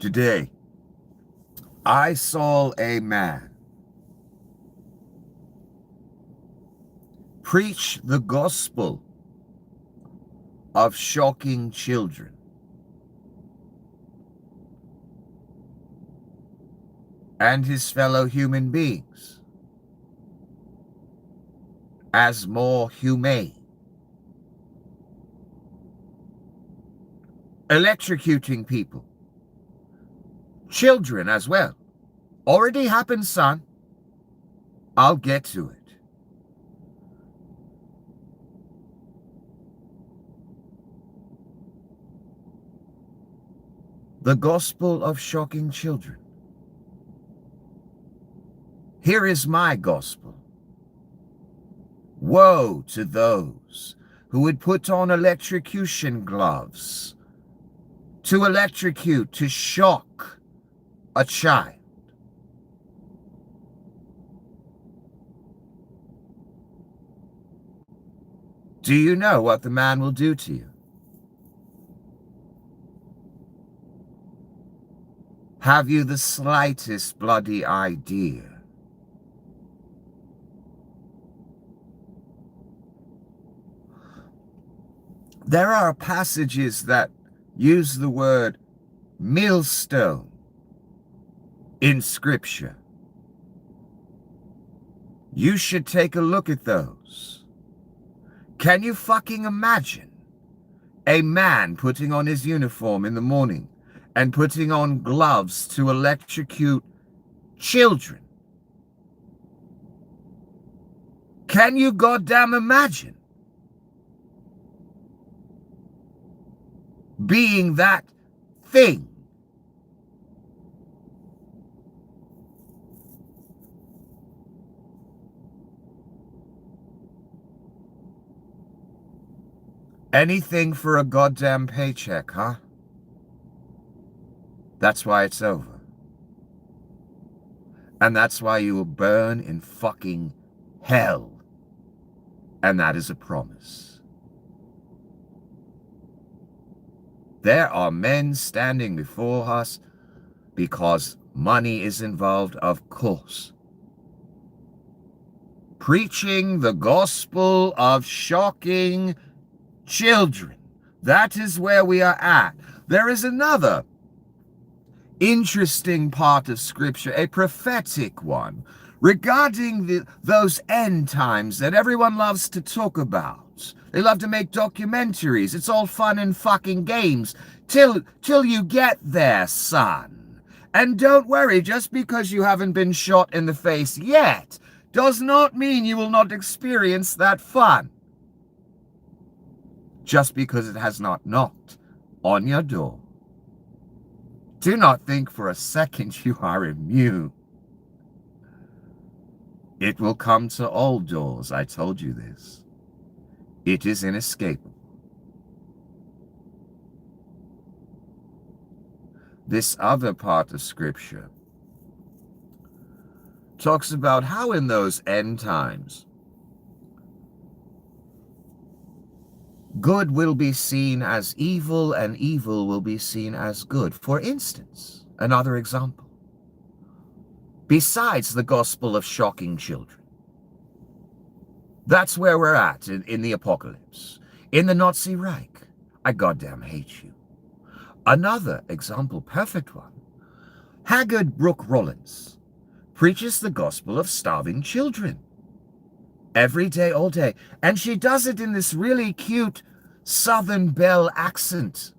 Today, I saw a man preach the gospel of shocking children. And his fellow human beings as more humane. Electrocuting people. Children as well. Already happened, son. I'll get to it. The gospel of shocking children. Here is my gospel. Woe to those who would put on electrocution gloves to electrocute, to shock a child. Do you know what the man will do to you? Have you the slightest bloody idea? There are passages that use the word millstone in Scripture. You should take a look at those. Can you fucking imagine a man putting on his uniform in the morning and putting on gloves to electrocute children? Can you goddamn imagine being that thing? Anything for a goddamn paycheck, huh? That's why it's over. And that's why you will burn in fucking hell. And that is a promise. There are men standing before us because money is involved, of course. Preaching the gospel of shocking children. That is where we are at. There is another interesting part of Scripture, a prophetic one, regarding those end times that everyone loves to talk about. They love to make documentaries. It's all fun and fucking games till you get there, son. And don't worry, just because you haven't been shot in the face yet does not mean you will not experience that fun. Just because it has not knocked on your door. Do not think for a second you are immune. It will come to all doors, I told you this. It is inescapable. This other part of Scripture talks about how in those end times, good will be seen as evil and evil will be seen as good. For instance, another example. Besides the gospel of shocking children. That's where we're at in the apocalypse. In the Nazi Reich. I goddamn hate you. Another example, perfect one. Haggard Brooke Rollins preaches the gospel of starving children. Every day, all day. And she does it in this really cute Southern Belle accent.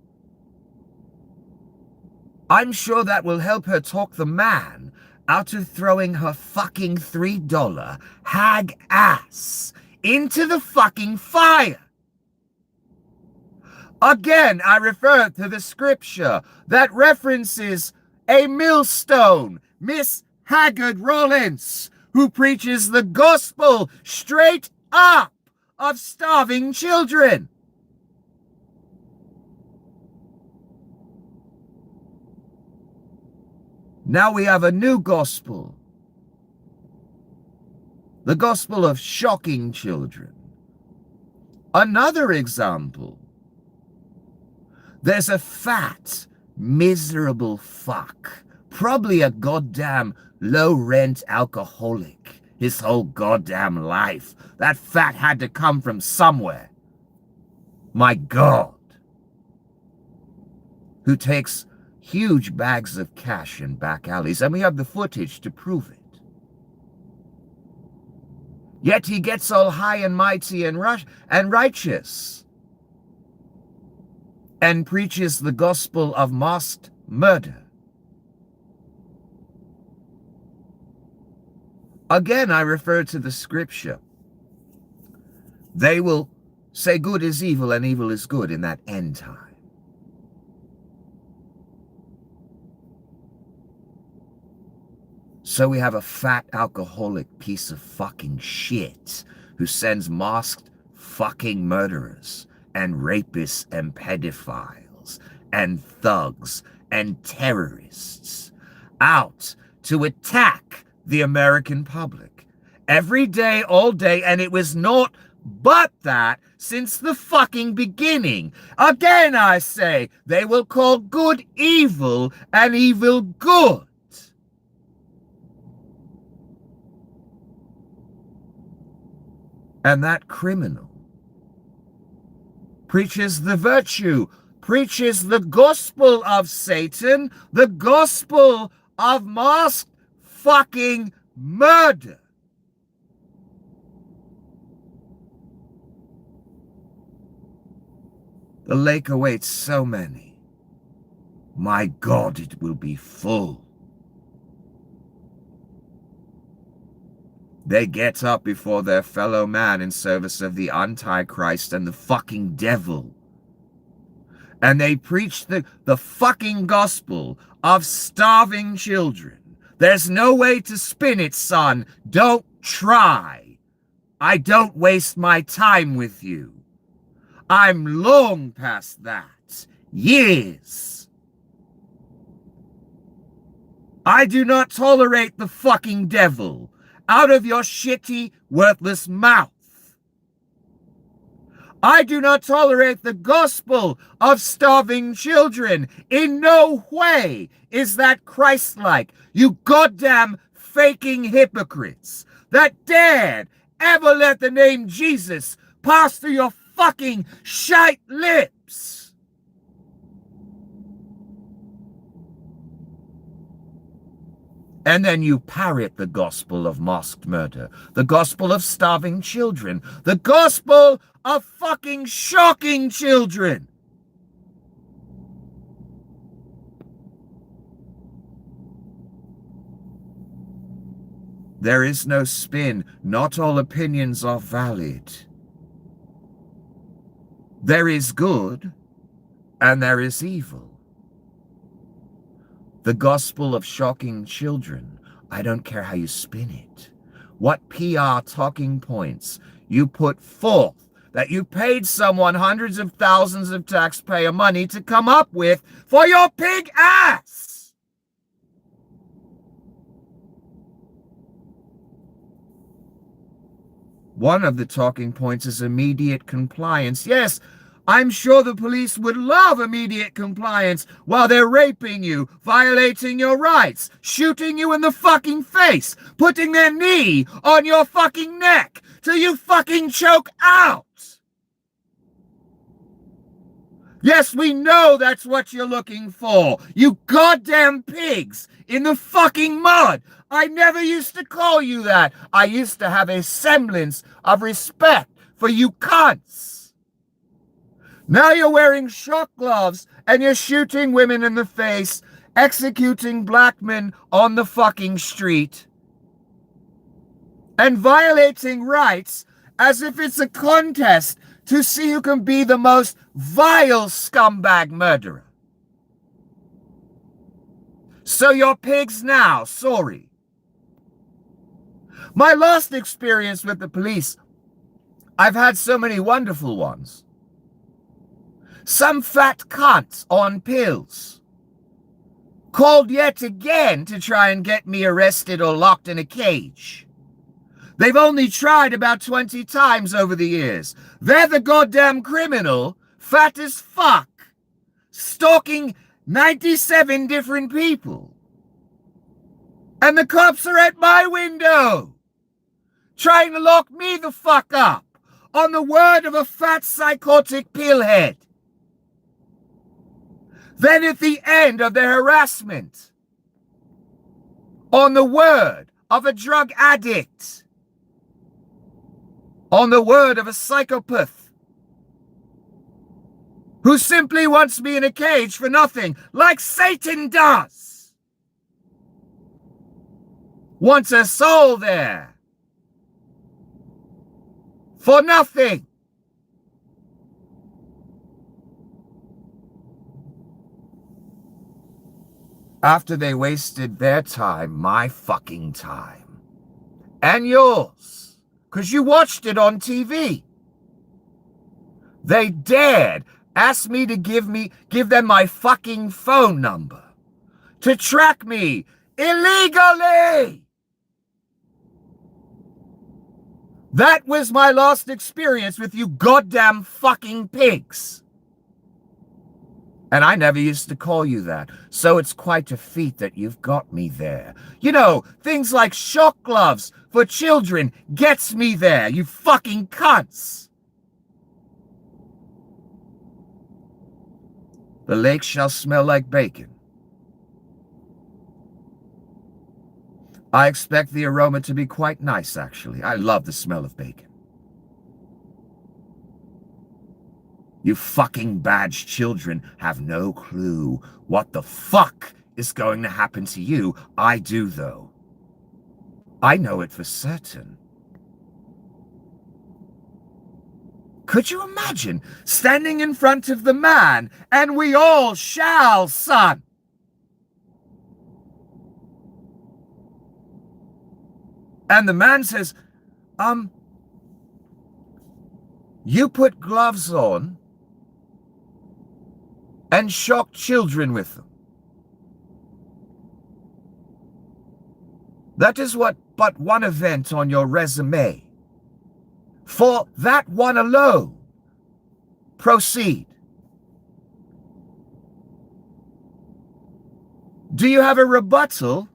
I'm sure that will help her talk the man out of throwing her fucking $3 hag ass into the fucking fire. Again, I refer to the Scripture that references a millstone, Miss Haggard Rollins, who preaches the gospel straight up of starving children. Now we have a new gospel. The gospel of shocking children. Another example. There's a fat, miserable fuck. Probably a goddamn low-rent alcoholic. His whole goddamn life. That fat had to come from somewhere. My God. Who takes huge bags of cash in back alleys, and we have the footage to prove it. Yet he gets all high and mighty and righteous and preaches the gospel of masked murder. Again, I refer to the scripture. They will say good is evil and evil is good in that end time. So we have a fat alcoholic piece of fucking shit who sends masked fucking murderers and rapists and pedophiles and thugs and terrorists out to attack the American public every day, all day, and it was naught but that since the fucking beginning. Again, I say, they will call good evil and evil good. And that criminal preaches the virtue, preaches the gospel of Satan, the gospel of masked fucking murder. The lake awaits so many. My God, it will be full. They get up before their fellow man in service of the Antichrist and the fucking devil. And they preach the fucking gospel of starving children. There's no way to spin it, son. Don't try. I don't waste my time with you. I'm long past that. Years. I do not tolerate the fucking devil out of your shitty, worthless mouth. I do not tolerate the gospel of starving children. In no way is that Christ-like, you goddamn faking hypocrites that dared ever let the name Jesus pass through your fucking shite lips. And then you parrot the gospel of masked murder, the gospel of starving children, the gospel of fucking shocking children. There is no spin. Not all opinions are valid. There is good and there is evil. The gospel of shocking children, I don't care how you spin it. What PR talking points you put forth that you paid someone hundreds of thousands of taxpayer money to come up with for your pig ass. One of the talking points is immediate compliance. Yes, I'm sure the police would love immediate compliance while they're raping you, violating your rights, shooting you in the fucking face, putting their knee on your fucking neck till you fucking choke out. Yes, we know that's what you're looking for, you goddamn pigs in the fucking mud. I never used to call you that. I used to have a semblance of respect for you cunts. Now you're wearing shock gloves and you're shooting women in the face, executing black men on the fucking street, and violating rights as if it's a contest to see who can be the most vile scumbag murderer. So you're pigs now, sorry. My last experience with the police, I've had so many wonderful ones. Some fat cunt on pills called yet again to try and get me arrested or locked in a cage. They've only tried about 20 times over the years. They're the goddamn criminal, fat as fuck, stalking 97 different people. And the cops are at my window, trying to lock me the fuck up, on the word of a fat psychotic pillhead. Then at the end of their harassment, on the word of a drug addict, on the word of a psychopath, who simply wants me in a cage for nothing, like Satan does. Wants a soul there for nothing. After they wasted their time, my fucking time, and yours, because you watched it on TV. They dared ask me to give them my fucking phone number to track me illegally. That was my last experience with you goddamn fucking pigs. And I never used to call you that, so it's quite a feat that you've got me there. You know, things like shock gloves for children gets me there, you fucking cunts. The lake shall smell like bacon. I expect the aroma to be quite nice, actually. I love the smell of bacon. You fucking badged children have no clue what the fuck is going to happen to you. I do, though. I know it for certain. Could you imagine standing in front of the man, and we all shall, son? And the man says, you put gloves on and shock children with them. That is but one event on your resume. For that one alone, proceed. Do you have a rebuttal?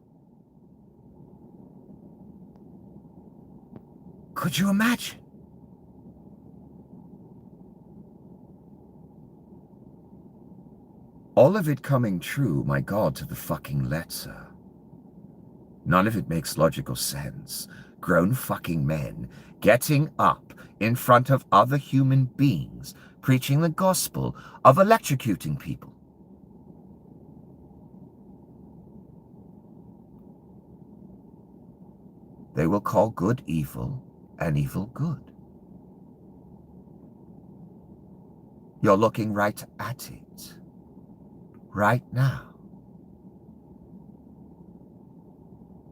Could you imagine? All of it coming true, my God, to the fucking letter. None of it makes logical sense. Grown fucking men getting up in front of other human beings, preaching the gospel of electrocuting people. They will call good evil and evil good. You're looking right at it. Right now.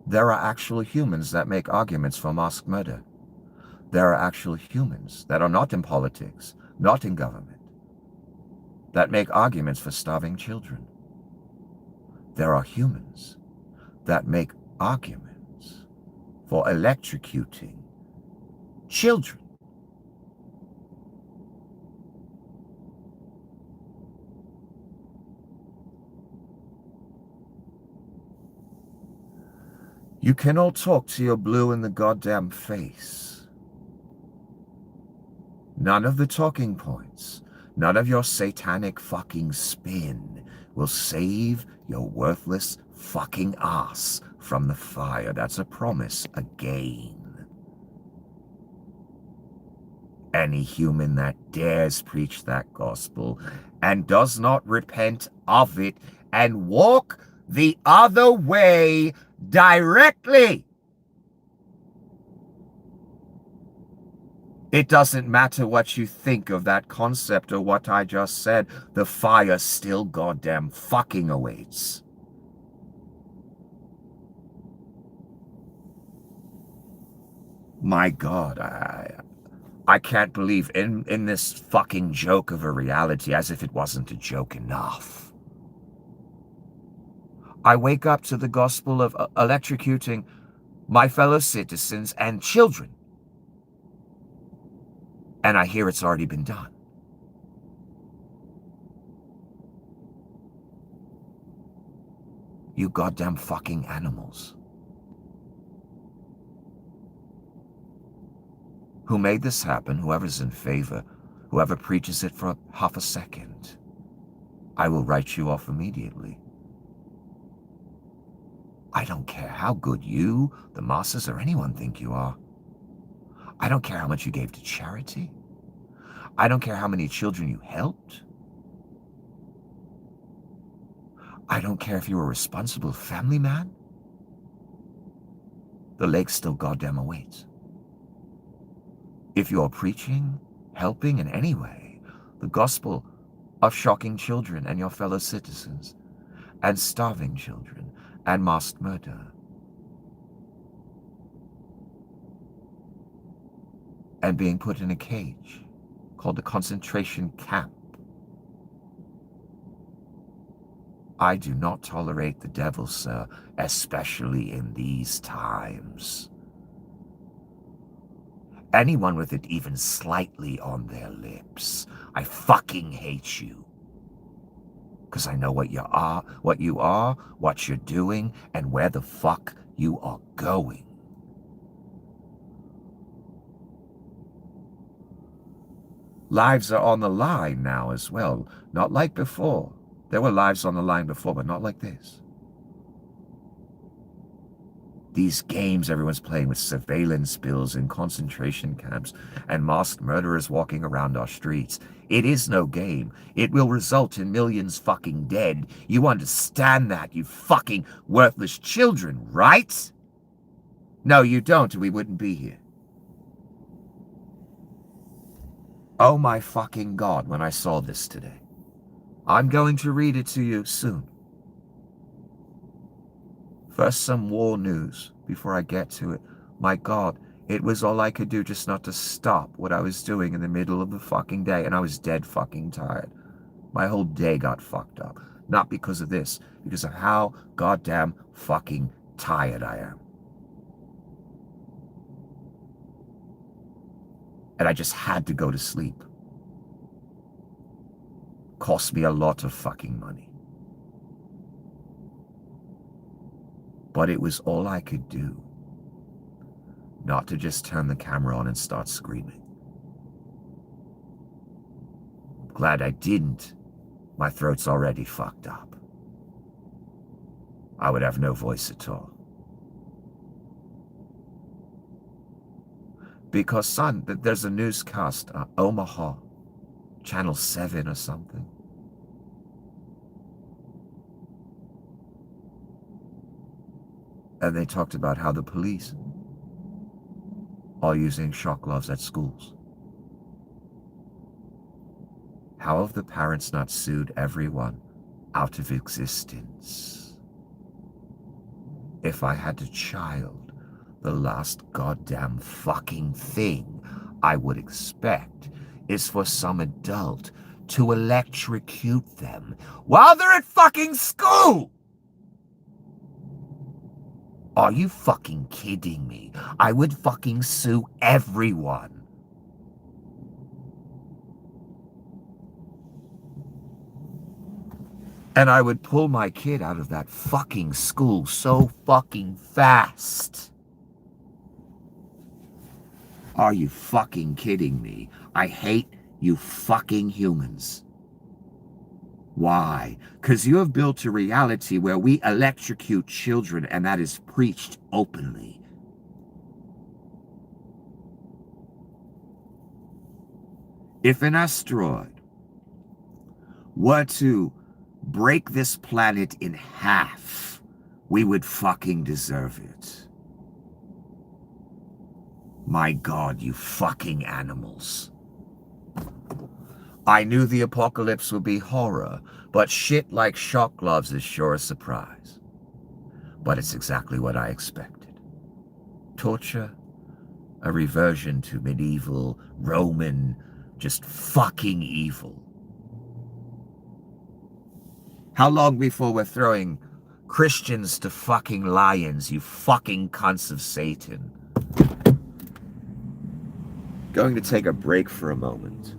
There are actual humans that make arguments for mass murder. There are actual humans that are not in politics, not in government, that make arguments for starving children. There are humans that make arguments for electrocuting children. You can all talk to your blue in the goddamn face. None of the talking points, none of your satanic fucking spin will save your worthless fucking ass from the fire. That's a promise again. Any human that dares preach that gospel and does not repent of it and walk the other way directly. It doesn't matter what you think of that concept or what I just said, the fire still goddamn fucking awaits. My God, I can't believe in this fucking joke of a reality, as if it wasn't a joke enough. I wake up to the gospel of electrocuting my fellow citizens and children. And I hear it's already been done. You goddamn fucking animals. Who made this happen, whoever's in favor, whoever preaches it for half a second, I will write you off immediately. I don't care how good you, the masses, or anyone think you are. I don't care how much you gave to charity. I don't care how many children you helped. I don't care if you're a responsible family man. The leg still goddamn awaits. If you're preaching, helping in any way, the gospel of shocking children and your fellow citizens, and starving children, and mass murder, and being put in a cage called a concentration camp. I do not tolerate the devil, sir, especially in these times. Anyone with it even slightly on their lips, I fucking hate you. Because I know what you are, what you're doing, and where the fuck you are going. Lives are on the line now as well, not like before. There were lives on the line before, but not like this. These games everyone's playing with surveillance bills in concentration camps and masked murderers walking around our streets. It is no game. It will result in millions fucking dead. You understand that, you fucking worthless children, right? No, you don't, or we wouldn't be here. Oh my fucking God, when I saw this today. I'm going to read it to you soon. First, some war news before I get to it. My God, it was all I could do just not to stop what I was doing in the middle of the fucking day, and I was dead fucking tired. My whole day got fucked up. Not because of this, because of how goddamn fucking tired I am. And I just had to go to sleep. Cost me a lot of fucking money. But it was all I could do. Not to just turn the camera on and start screaming. Glad I didn't. My throat's already fucked up. I would have no voice at all. Because, son, there's a newscast, Omaha, Channel 7 or something. And they talked about how the police are using shock gloves at schools. How have the parents not sued everyone out of existence? If I had a child, the last goddamn fucking thing I would expect is for some adult to electrocute them while they're at fucking school! Are you fucking kidding me? I would fucking sue everyone. And I would pull my kid out of that fucking school so fucking fast. Are you fucking kidding me? I hate you fucking humans. Why? Because you have built a reality where we electrocute children, and that is preached openly. If an asteroid were to break this planet in half, we would fucking deserve it. My God, you fucking animals. I knew the apocalypse would be horror, but shit like shock gloves is sure a surprise. But it's exactly what I expected. Torture, a reversion to medieval, Roman, just fucking evil. How long before we're throwing Christians to fucking lions, you fucking cunts of Satan? Going to take a break for a moment.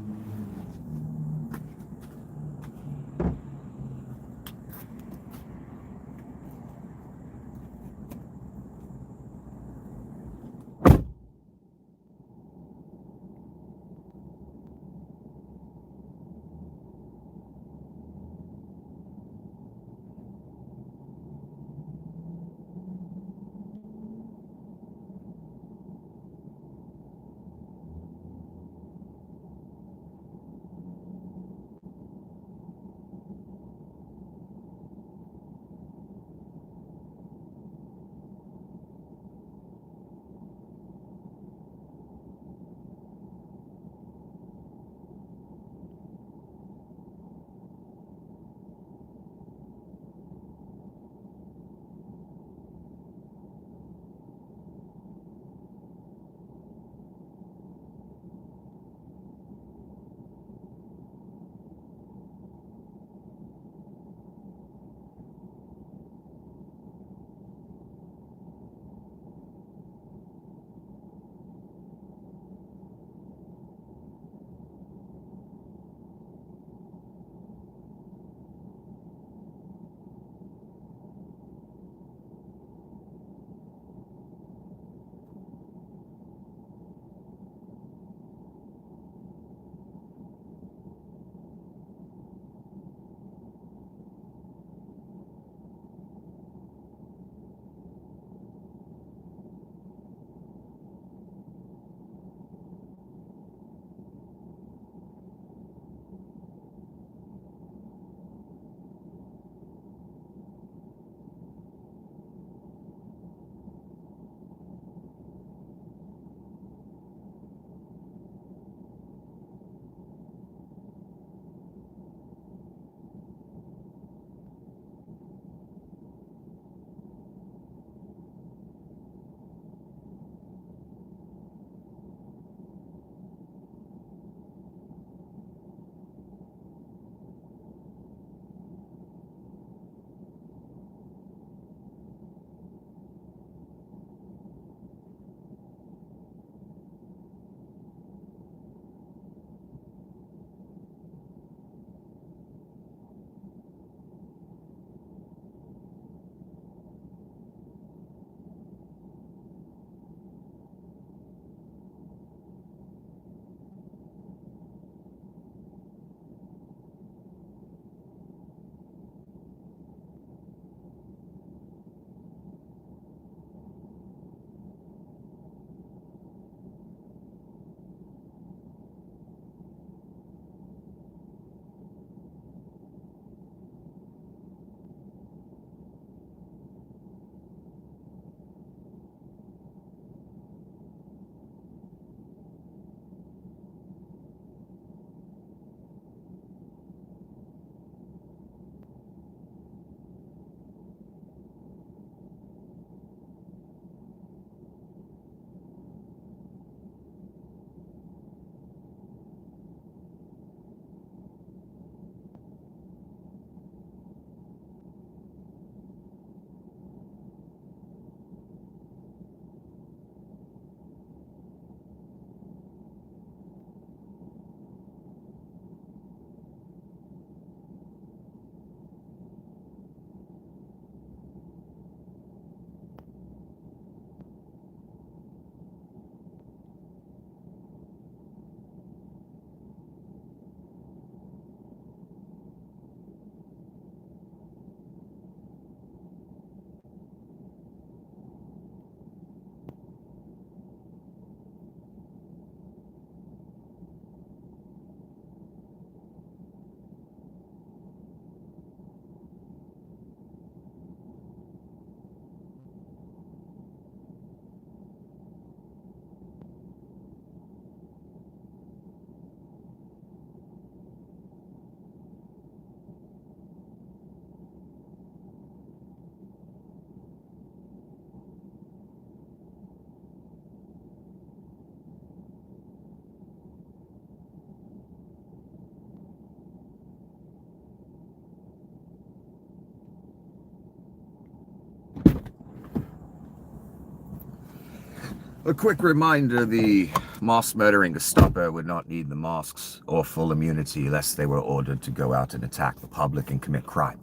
A quick reminder, the mass-murdering Gestapo would not need the masks or full immunity lest they were ordered to go out and attack the public and commit crime.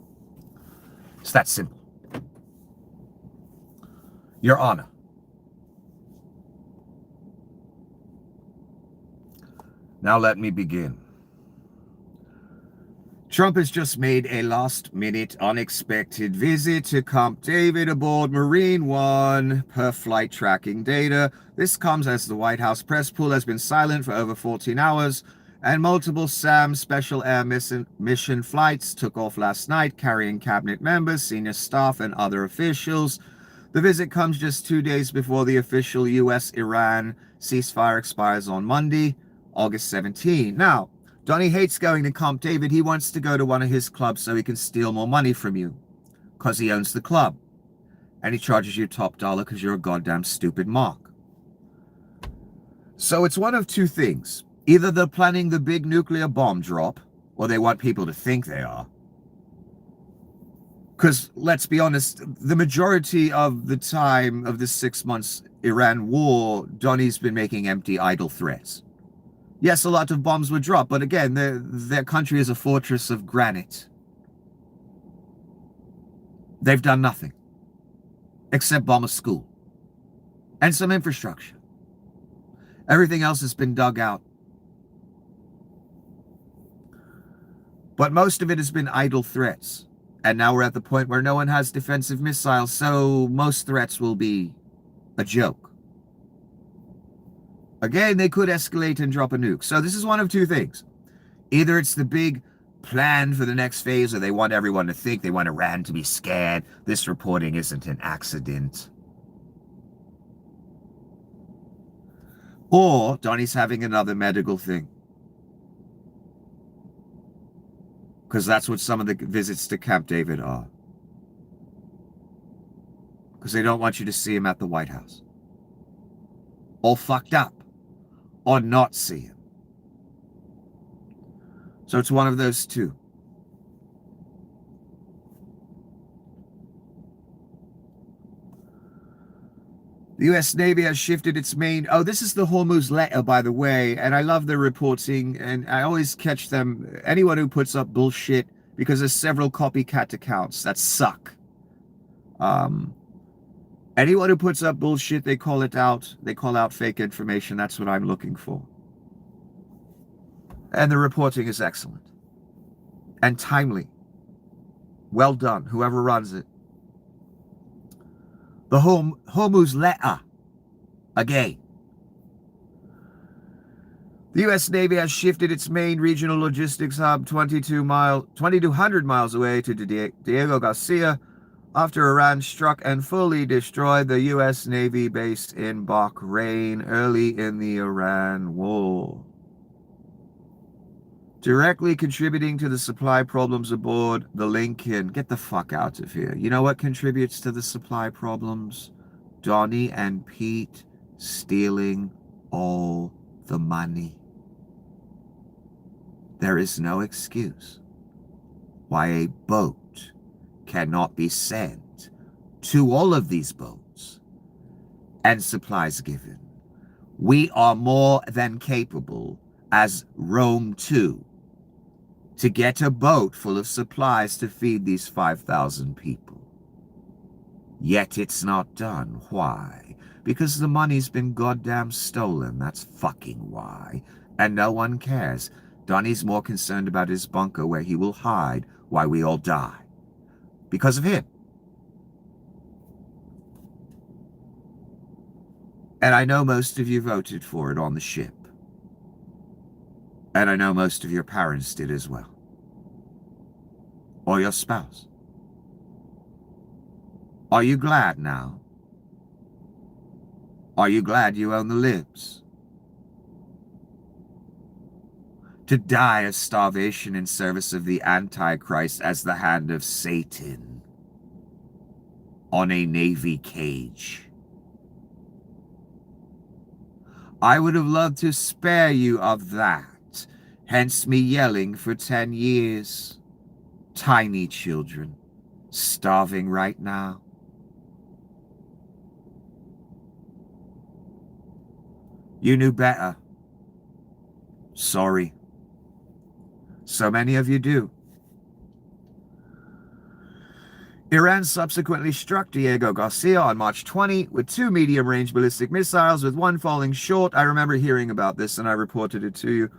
It's that simple. Your Honor, now let me begin. Trump has just made a last-minute, unexpected visit to Camp David aboard Marine One per flight tracking data. This comes as the White House press pool has been silent for over 14 hours, and multiple SAM Special Air Mission flights took off last night, carrying cabinet members, senior staff, and other officials. The visit comes just 2 days before the official U.S.-Iran ceasefire expires on Monday, August 17. Now, Donnie hates going to Camp David. He wants to go to one of his clubs so he can steal more money from you because he owns the club. And he charges you top dollar because you're a goddamn stupid mark. So it's one of two things. Either they're planning the big nuclear bomb drop, or they want people to think they are. Because, let's be honest, the majority of the time of this 6 months Iran war, Donnie's been making empty, idle threats. Yes, a lot of bombs were dropped, but again, their country is a fortress of granite. They've done nothing except bomb a school and some infrastructure. Everything else has been dug out. But most of it has been idle threats. And now we're at the point where no one has defensive missiles, so most threats will be a joke. Again, they could escalate and drop a nuke. So this is one of two things. Either it's the big plan for the next phase, or they want everyone to think, they want Iran to be scared. This reporting isn't an accident. Or Donnie's having another medical thing. Because that's what some of the visits to Camp David are. Because they don't want you to see him at the White House. All fucked up. Or not see him. So it's one of those two. The U.S. Navy has shifted its main... Oh, this is the Hormuz letter, by the way, and I love the reporting, and I always catch them, anyone who puts up bullshit, because there's several copycat accounts that suck. Anyone who puts up bullshit, they call it out. They call out fake information. That's what I'm looking for. And the reporting is excellent. And timely. Well done, whoever runs it. The Hormuz letter. Again. The U.S. Navy has shifted its main regional logistics hub 2,200 miles away to Diego Garcia, after Iran struck and fully destroyed the U.S. Navy base in Bahrain early in the Iran war. Directly contributing to the supply problems aboard the Lincoln. Get the fuck out of here. You know what contributes to the supply problems? Donnie and Pete stealing all the money. There is no excuse why a boat cannot be sent to all of these boats and supplies given. We are more than capable as Rome 2 to get a boat full of supplies to feed these 5,000 people. Yet it's not done. Why? Because the money's been goddamn stolen. That's fucking why. And no one cares. Donnie's more concerned about his bunker where he will hide while we all die. Because of him. And I know most of you voted for it on the ship. And I know most of your parents did as well. Or your spouse. Are you glad now? Are you glad you own the libs? To die of starvation in service of the Antichrist as the hand of Satan on a Navy cage. I would have loved to spare you of that, hence me yelling for 10 years. Tiny children, starving right now. You knew better. Sorry. So many of you do. Iran subsequently struck Diego Garcia on March 20 with 2 medium-range ballistic missiles, with one falling short. I remember hearing about this and I reported it to you.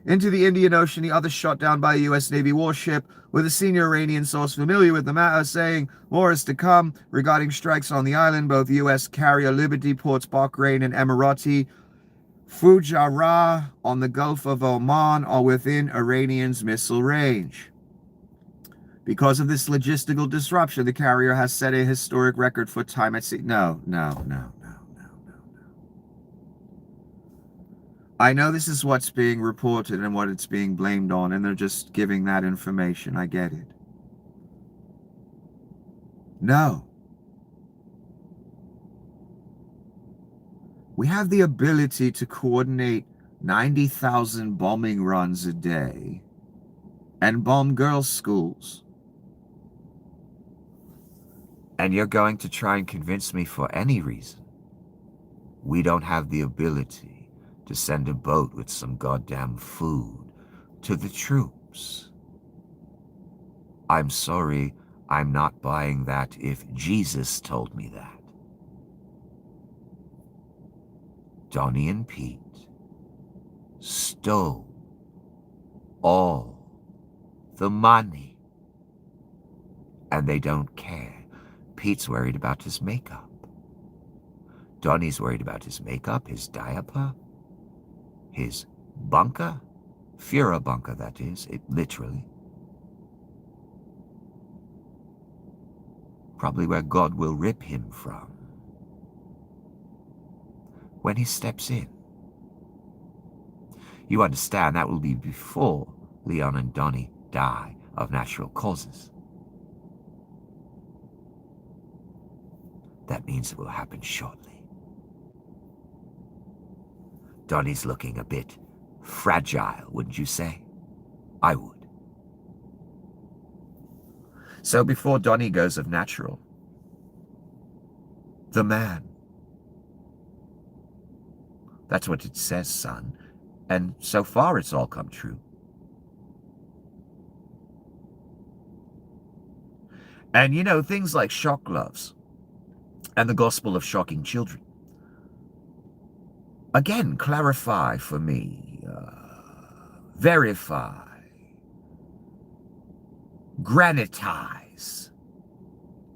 Into the Indian Ocean, the other shot down by a U.S. Navy warship, with a senior Iranian source familiar with the matter saying more is to come regarding strikes on the island. Both U.S. carrier Liberty ports Bahrain and Emirati Fujairah on the Gulf of Oman are within Iranians' missile range. Because of this logistical disruption, the carrier has set a historic record for time at sea. No. I know this is what's being reported and what it's being blamed on, and they're just giving that information. I get it. No. We have the ability to coordinate 90,000 bombing runs a day and bomb girls' schools. And you're going to try and convince me for any reason we don't have the ability to send a boat with some goddamn food to the troops. I'm sorry, I'm not buying that if Jesus told me that. Donnie and Pete stole all the money, and they don't care. Pete's worried about his makeup. Donnie's worried about his makeup, his diaper, his bunker. Führer bunker, that is, it literally. Probably where God will rip him from when he steps in. You understand that will be before Leon and Donnie die of natural causes. That means it will happen shortly. Donnie's looking a bit fragile, wouldn't you say? I would. So before Donnie goes of natural, the man. That's what it says, son. And so far it's all come true. And you know, things like shock gloves and the gospel of shocking children, again, clarify for me, verify, granitize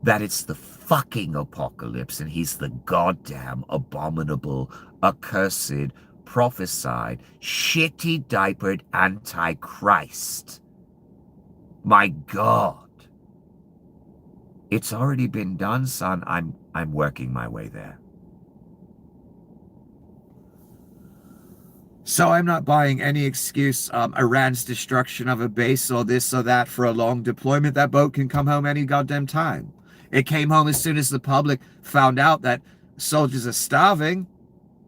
that it's the fucking apocalypse and he's the goddamn abominable, accursed, prophesied, shitty diapered antichrist. My God. It's already been done, son. I'm working my way there. So I'm not buying any excuse, Iran's destruction of a base or this or that for a long deployment. That boat can come home any goddamn time. It came home as soon as the public found out that soldiers are starving.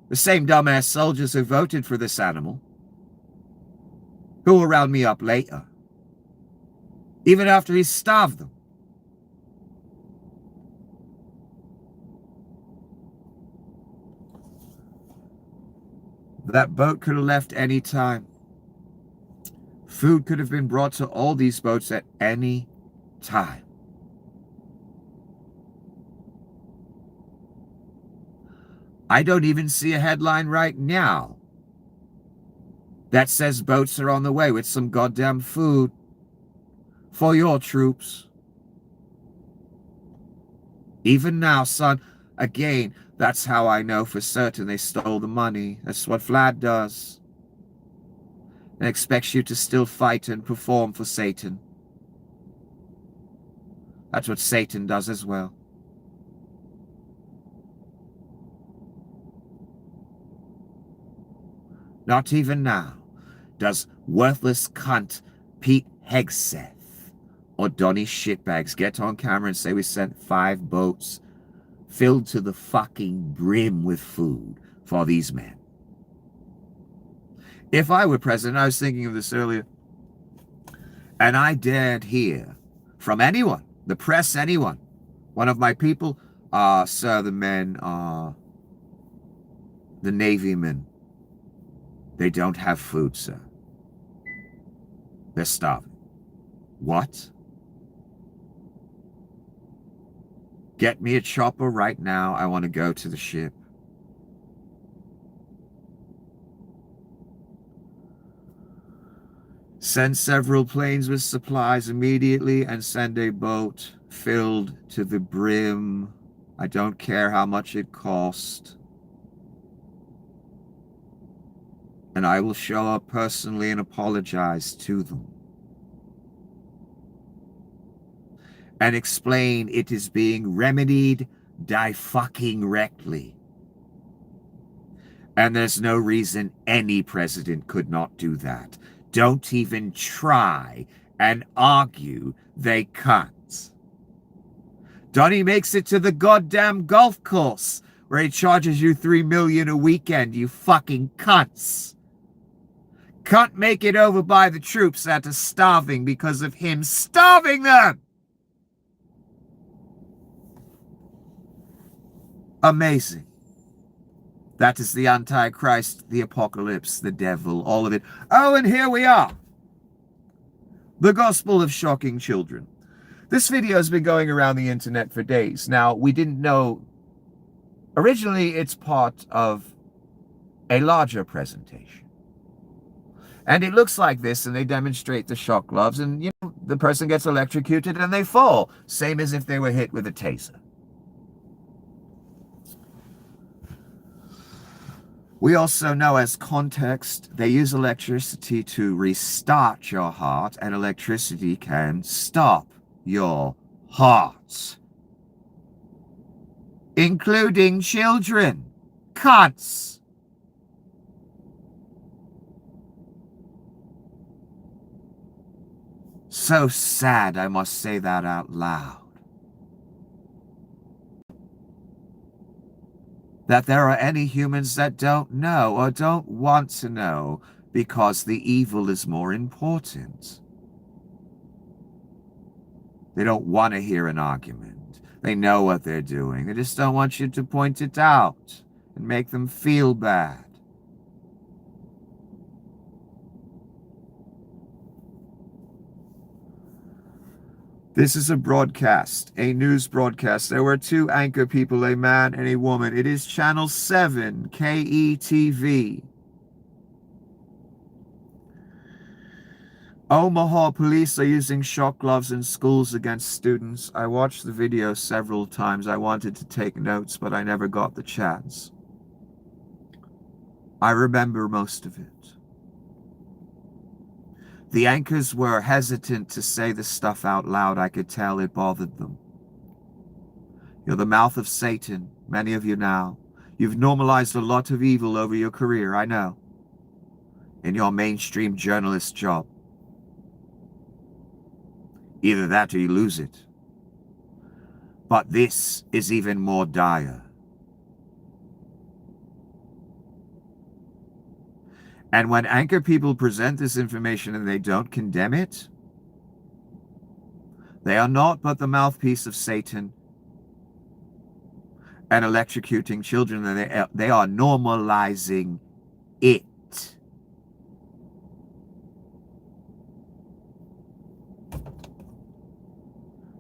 The same dumbass soldiers who voted for this animal, who will round me up later, even after he starved them. That boat could have left any time. Food could have been brought to all these boats at any time. I don't even see a headline right now that says boats are on the way with some goddamn food for your troops. Even now, son, again, that's how I know for certain they stole the money. That's what Vlad does. And expects you to still fight and perform for Satan. That's what Satan does as well. Not even now does worthless cunt Pete Hegseth or Donnie Shitbags get on camera and say we sent 5 boats filled to the fucking brim with food for these men. If I were president, I was thinking of this earlier, and I dared hear from anyone, the press, anyone, one of my people, sir, the men, the Navy men, They don't have food, sir. They're starving. What? Get me a chopper right now. I want to go to the ship. Send several planes with supplies immediately and send a boat filled to the brim. I don't care how much it costs. And I will show up personally and apologize to them. And explain it is being remedied directly. And there's no reason any president could not do that. Don't even try and argue they can't. Donnie makes it to the goddamn golf course where he charges you $3 million a weekend, you fucking cunts. Can't make it over by the troops that are starving because of him starving them. Amazing. That is the Antichrist, the apocalypse, the devil, all of it. Oh, and here we are. The Gospel of Shocking Children. This video has been going around the internet for days. Now, we didn't know. Originally, it's part of a larger presentation. And it looks like this, and they demonstrate the shock gloves, and, the person gets electrocuted and they fall. Same as if they were hit with a taser. We also know as context, they use electricity to restart your heart, and electricity can stop your heart. Including children. Cunts. So sad I must say that out loud. That there are any humans that don't know or don't want to know because the evil is more important. They don't want to hear an argument. They know what they're doing. They just don't want you to point it out and make them feel bad. This is a broadcast, a news broadcast. There were two anchor people, a man and a woman. It is Channel 7, KETV. Omaha police are using shock gloves in schools against students. I watched the video several times. I wanted to take notes, but I never got the chance. I remember most of it. The anchors were hesitant to say the stuff out loud. I could tell it bothered them. You're the mouth of Satan, many of you now. You've normalized a lot of evil over your career, I know. In your mainstream journalist job. Either that or you lose it. But this is even more dire. And when anchor people present this information and they don't condemn it, they are naught but the mouthpiece of Satan and electrocuting children, and they are normalizing it.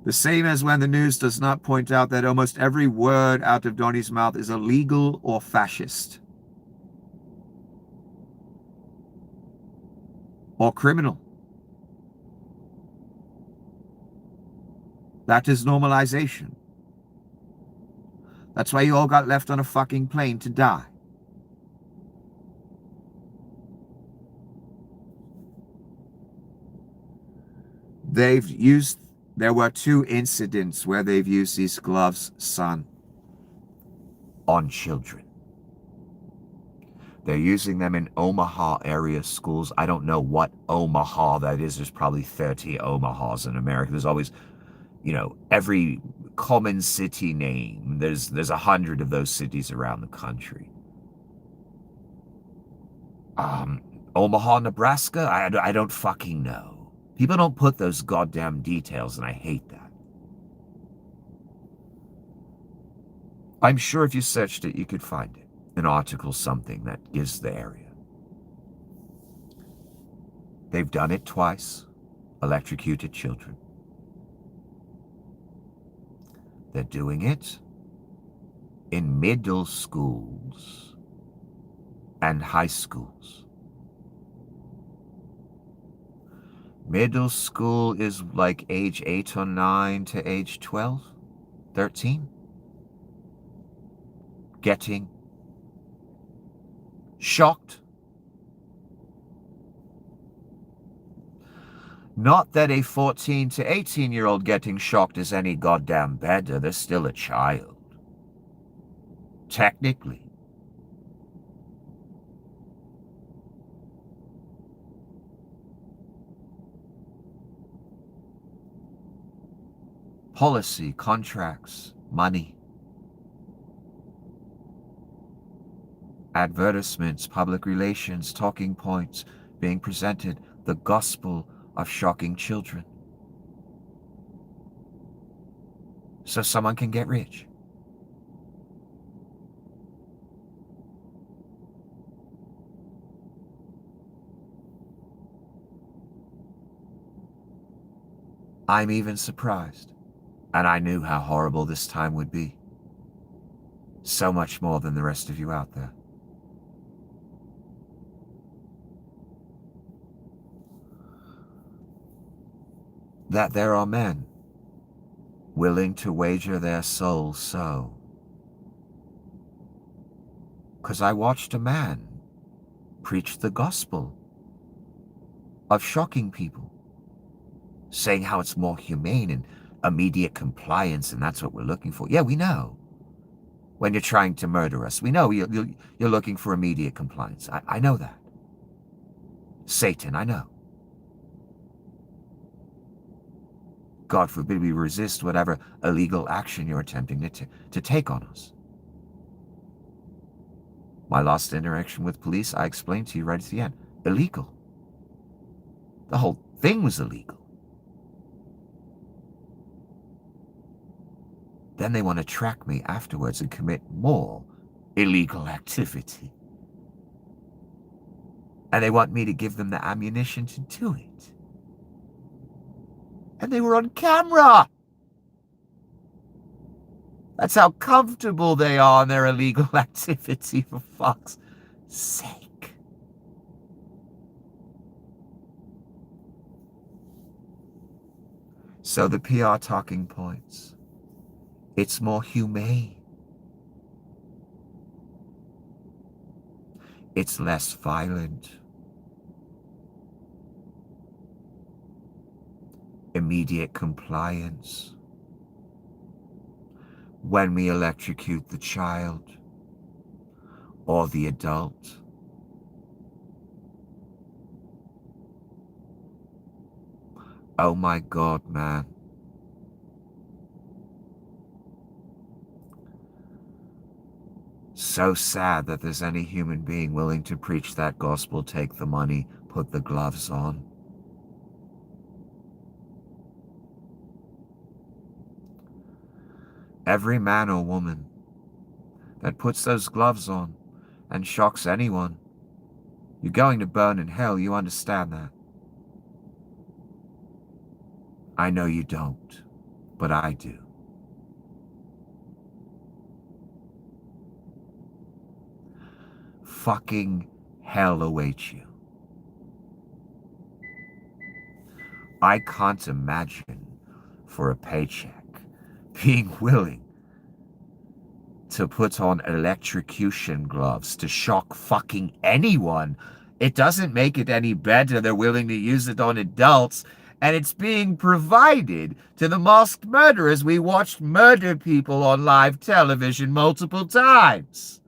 The same as when the news does not point out that almost every word out of Donnie's mouth is illegal or fascist. Or criminal. That is normalization. That's why you all got left on a fucking plane to die. There were 2 incidents where they've used these gloves, son, on children. They're using them in Omaha area schools. I don't know what Omaha that is. There's probably 30 Omahas in America. There's always, every common city name. There's 100 of those cities around the country. Omaha, Nebraska? I don't fucking know. People don't put those goddamn details, and I hate that. I'm sure if you searched it, you could find it. An article, something that gives the area. They've done it twice, electrocuted children. They're doing it in middle schools and high schools. Middle school is like age 8 or 9 to age 12, 13. Getting shocked. Not that a 14 to 18-year-old getting shocked is any goddamn better. They're still a child. Technically. Policy, contracts, money. Advertisements, public relations, talking points being presented, the gospel of shocking children. So someone can get rich. I'm even surprised, and I knew how horrible this time would be. So much more than the rest of you out there. That there are men willing to wager their souls so. 'Cause I watched a man preach the gospel of shocking people, saying how it's more humane and immediate compliance, and that's what we're looking for. Yeah, we know. When you're trying to murder us, we know you're looking for immediate compliance. I know that. Satan, I know. God forbid we resist whatever illegal action you're attempting to take on us. My last interaction with police, I explained to you right at the end. Illegal. The whole thing was illegal. Then they want to track me afterwards and commit more illegal activity. And they want me to give them the ammunition to do it. And they were on camera. That's how comfortable they are in their illegal activity, for fuck's sake. So the PR talking points. It's more humane. It's less violent. Immediate compliance. When we electrocute the child or the adult. Oh my God, man. So sad that there's any human being willing to preach that gospel, take the money, put the gloves on. Every man or woman that puts those gloves on and shocks anyone, you're going to burn in hell, you understand that? I know you don't, but I do. Fucking hell awaits you. I can't imagine for a paycheck being willing to put on electrocution gloves to shock fucking anyone. It doesn't make it any better. They're willing to use it on adults, and it's being provided to the masked murderers we watched murder people on live television multiple times.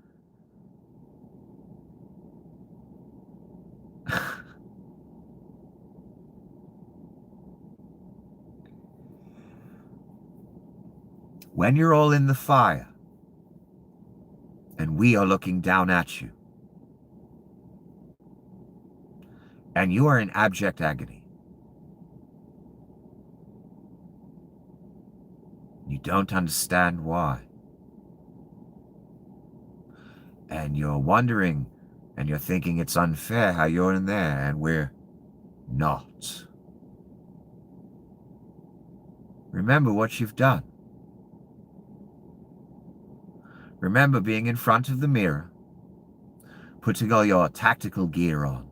When you're all in the fire, and we are looking down at you, and you are in abject agony, you don't understand why, and you're wondering, and you're thinking it's unfair how you're in there, and we're not. Remember what you've done. Remember being in front of the mirror, putting all your tactical gear on,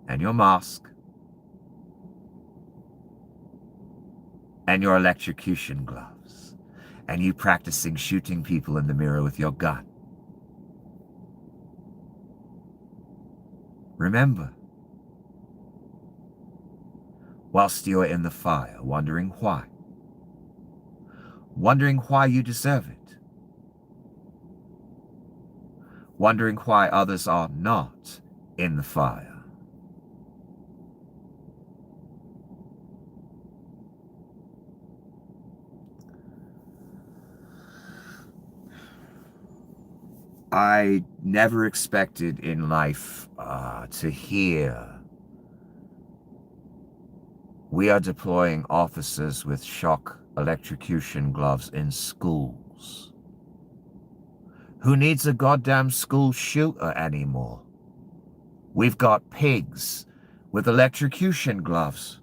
and your mask, and your electrocution gloves, and you practicing shooting people in the mirror with your gun. Remember, whilst you're in the fire, wondering why you deserve it, wondering why others are not in the fire. I never expected in life to hear we are deploying officers with shock electrocution gloves in schools. Who needs a goddamn school shooter anymore? We've got pigs with electrocution gloves.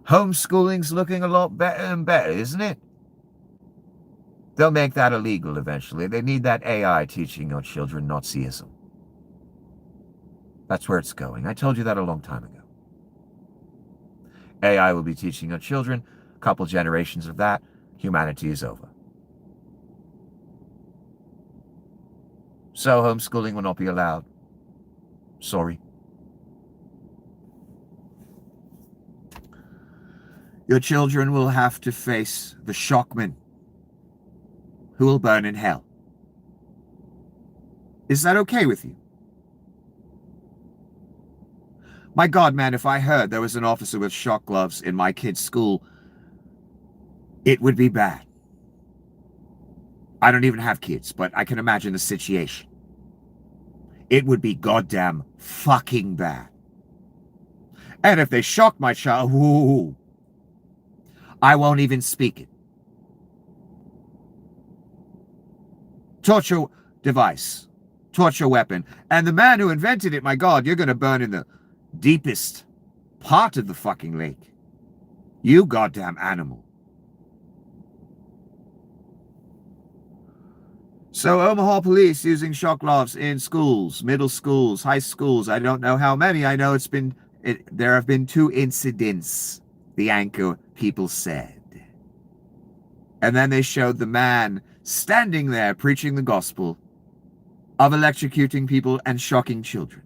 Homeschooling's looking a lot better and better, isn't it? They'll make that illegal eventually. They need that AI teaching your children Nazism. That's where it's going. I told you that a long time ago. AI will be teaching your children. A couple generations of that, humanity is over. So homeschooling will not be allowed. Sorry. Your children will have to face the shockmen who will burn in hell. Is that okay with you? My God, man, if I heard there was an officer with shock gloves in my kid's school, it would be bad. I don't even have kids, but I can imagine the situation. It would be goddamn fucking bad. And if they shock my child, whoo, I won't even speak it. Torture device, torture weapon. And the man who invented it, my God, you're going to burn in the deepest part of the fucking lake. You goddamn animal. So Omaha police using shock gloves in schools, middle schools, high schools. I don't know how many. I know there have been 2 incidents, the anchor people said. And then they showed the man standing there preaching the gospel of electrocuting people and shocking children.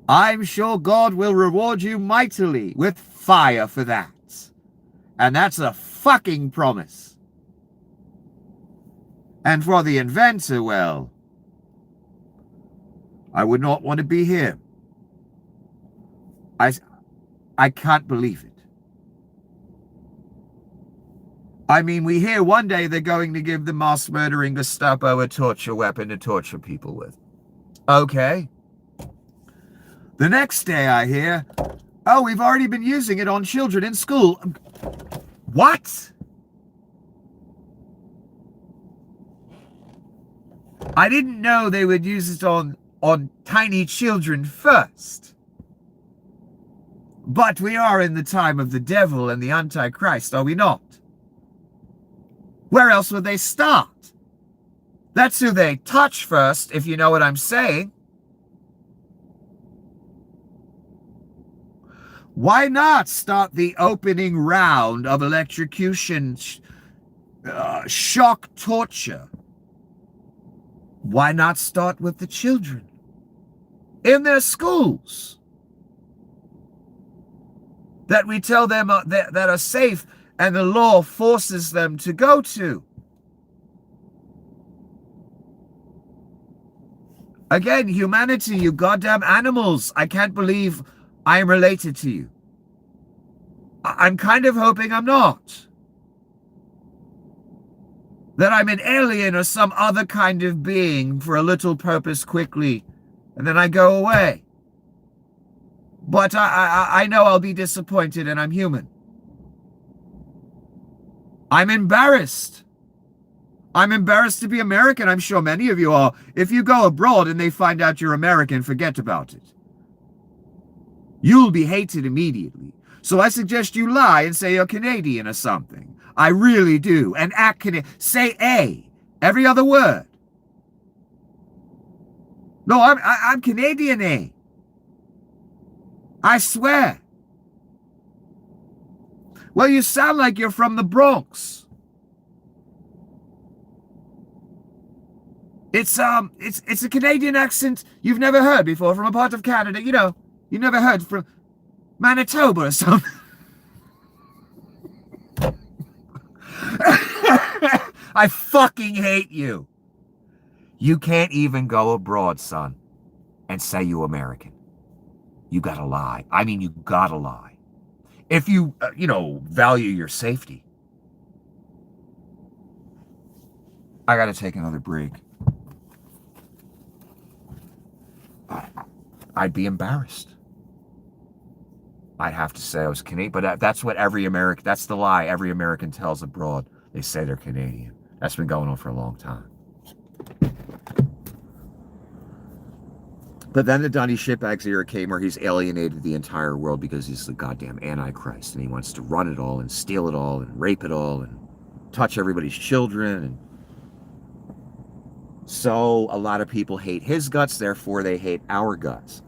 I'm sure God will reward you mightily with fire for that. And that's a fucking promise. And for the inventor, well, I would not want to be here. I can't believe it. I mean, we hear one day they're going to give the mass murdering Gestapo a torture weapon to torture people with. Okay. The next day I hear, oh, we've already been using it on children in school. What? I didn't know they would use it on tiny children first. But we are in the time of the devil and the Antichrist, are we not? Where else would they start? That's who they touch first, if you know what I'm saying. Why not start the opening round of electrocution, shock torture? Why not start with the children in their schools that we tell them that are safe and the law forces them to go to? Again, humanity, you goddamn animals. I can't believe I am related to you. I'm kind of hoping I'm not. That I'm an alien or some other kind of being for a little purpose quickly, and then I go away. But I know I'll be disappointed, and I'm human. I'm embarrassed. I'm embarrassed to be American. I'm sure many of you are. If you go abroad and they find out you're American, forget about it. You'll be hated immediately. So I suggest you lie and say you're Canadian or something. I really do. And act Canadian. Say A. Every other word. No, I'm Canadian A. I swear. Well, you sound like you're from the Bronx. It's a Canadian accent you've never heard before from a part of Canada, you know. You never heard from Manitoba or something. I fucking hate you. You can't even go abroad, son, and say you American. You gotta lie. I mean, you gotta lie. If you, value your safety. I gotta take another break. I'd be embarrassed. I'd have to say I was Canadian, but that's what that's the lie every American tells abroad. They say they're Canadian. That's been going on for a long time. But then the Dundee shitbags era came where he's alienated the entire world because he's the goddamn Antichrist and he wants to run it all and steal it all and rape it all and touch everybody's children. And so a lot of people hate his guts, therefore they hate our guts.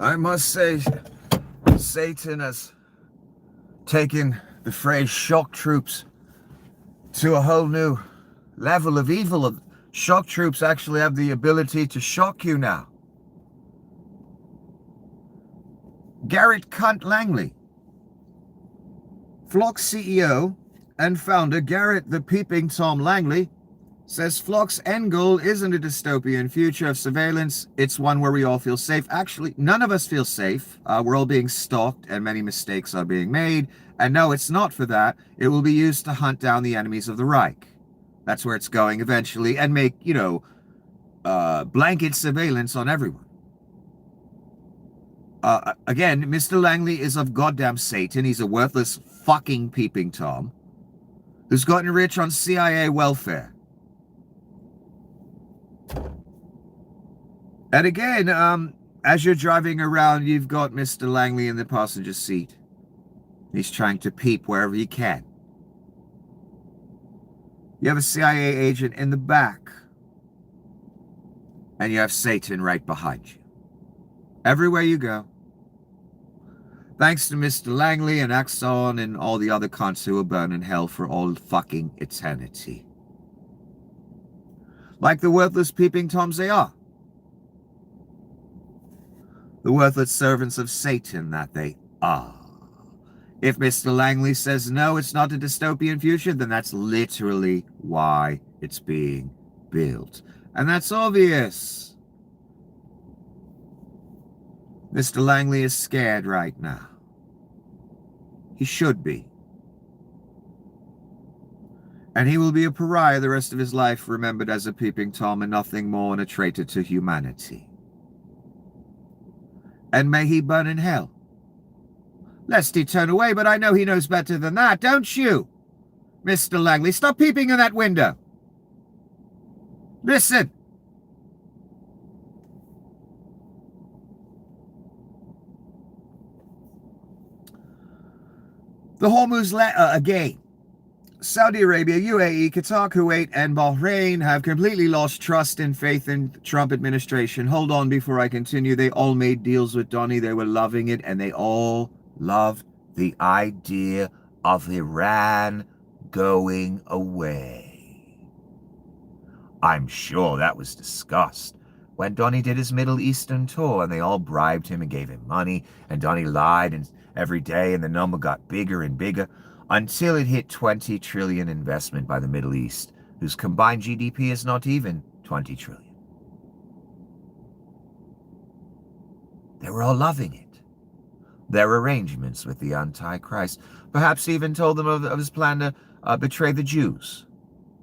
I must say, Satan has taken the phrase shock troops to a whole new level of evil. Shock troops actually have the ability to shock you now. Garrett Cunt Langley, Flock's CEO and founder Garrett the Peeping Tom Langley, says Flock's end goal isn't a dystopian future of surveillance, it's one where we all feel safe. Actually, none of us feel safe. We're all being stalked and many mistakes are being made. And no, it's not for that. It will be used to hunt down the enemies of the Reich. That's where it's going eventually, and make, blanket surveillance on everyone. Again, Mr. Langley is of goddamn Satan. He's a worthless fucking peeping Tom who's gotten rich on CIA welfare. And again, as you're driving around, you've got Mr. Langley in the passenger seat. He's trying to peep wherever he can. You have a CIA agent in the back. And you have Satan right behind you. Everywhere you go. Thanks to Mr. Langley and Axon and all the other cunts who will burn in hell for all fucking eternity. Like the worthless peeping Toms they are. The worthless servants of Satan that they are. If Mr. Langley says no, it's not a dystopian future, then that's literally why it's being built. And that's obvious. Mr. Langley is scared right now. He should be. And he will be a pariah the rest of his life, remembered as a peeping Tom and nothing more than a traitor to humanity. And may he burn in hell. Lest he turn away, but I know he knows better than that, don't you? Mr. Langley, stop peeping in that window. Listen. The Hormuz again. Saudi Arabia, UAE, Qatar, Kuwait, and Bahrain have completely lost trust and faith in the Trump administration. Hold on before I continue. They all made deals with Donnie. They were loving it, and they all loved the idea of Iran going away. I'm sure that was discussed when Donnie did his Middle Eastern tour, and they all bribed him and gave him money, and Donnie lied and every day, and the number got bigger and bigger until it hit 20 trillion investment by the Middle East, whose combined GDP is not even 20 trillion. They were all loving it. Their arrangements with the Antichrist, perhaps even told them of his plan to betray the Jews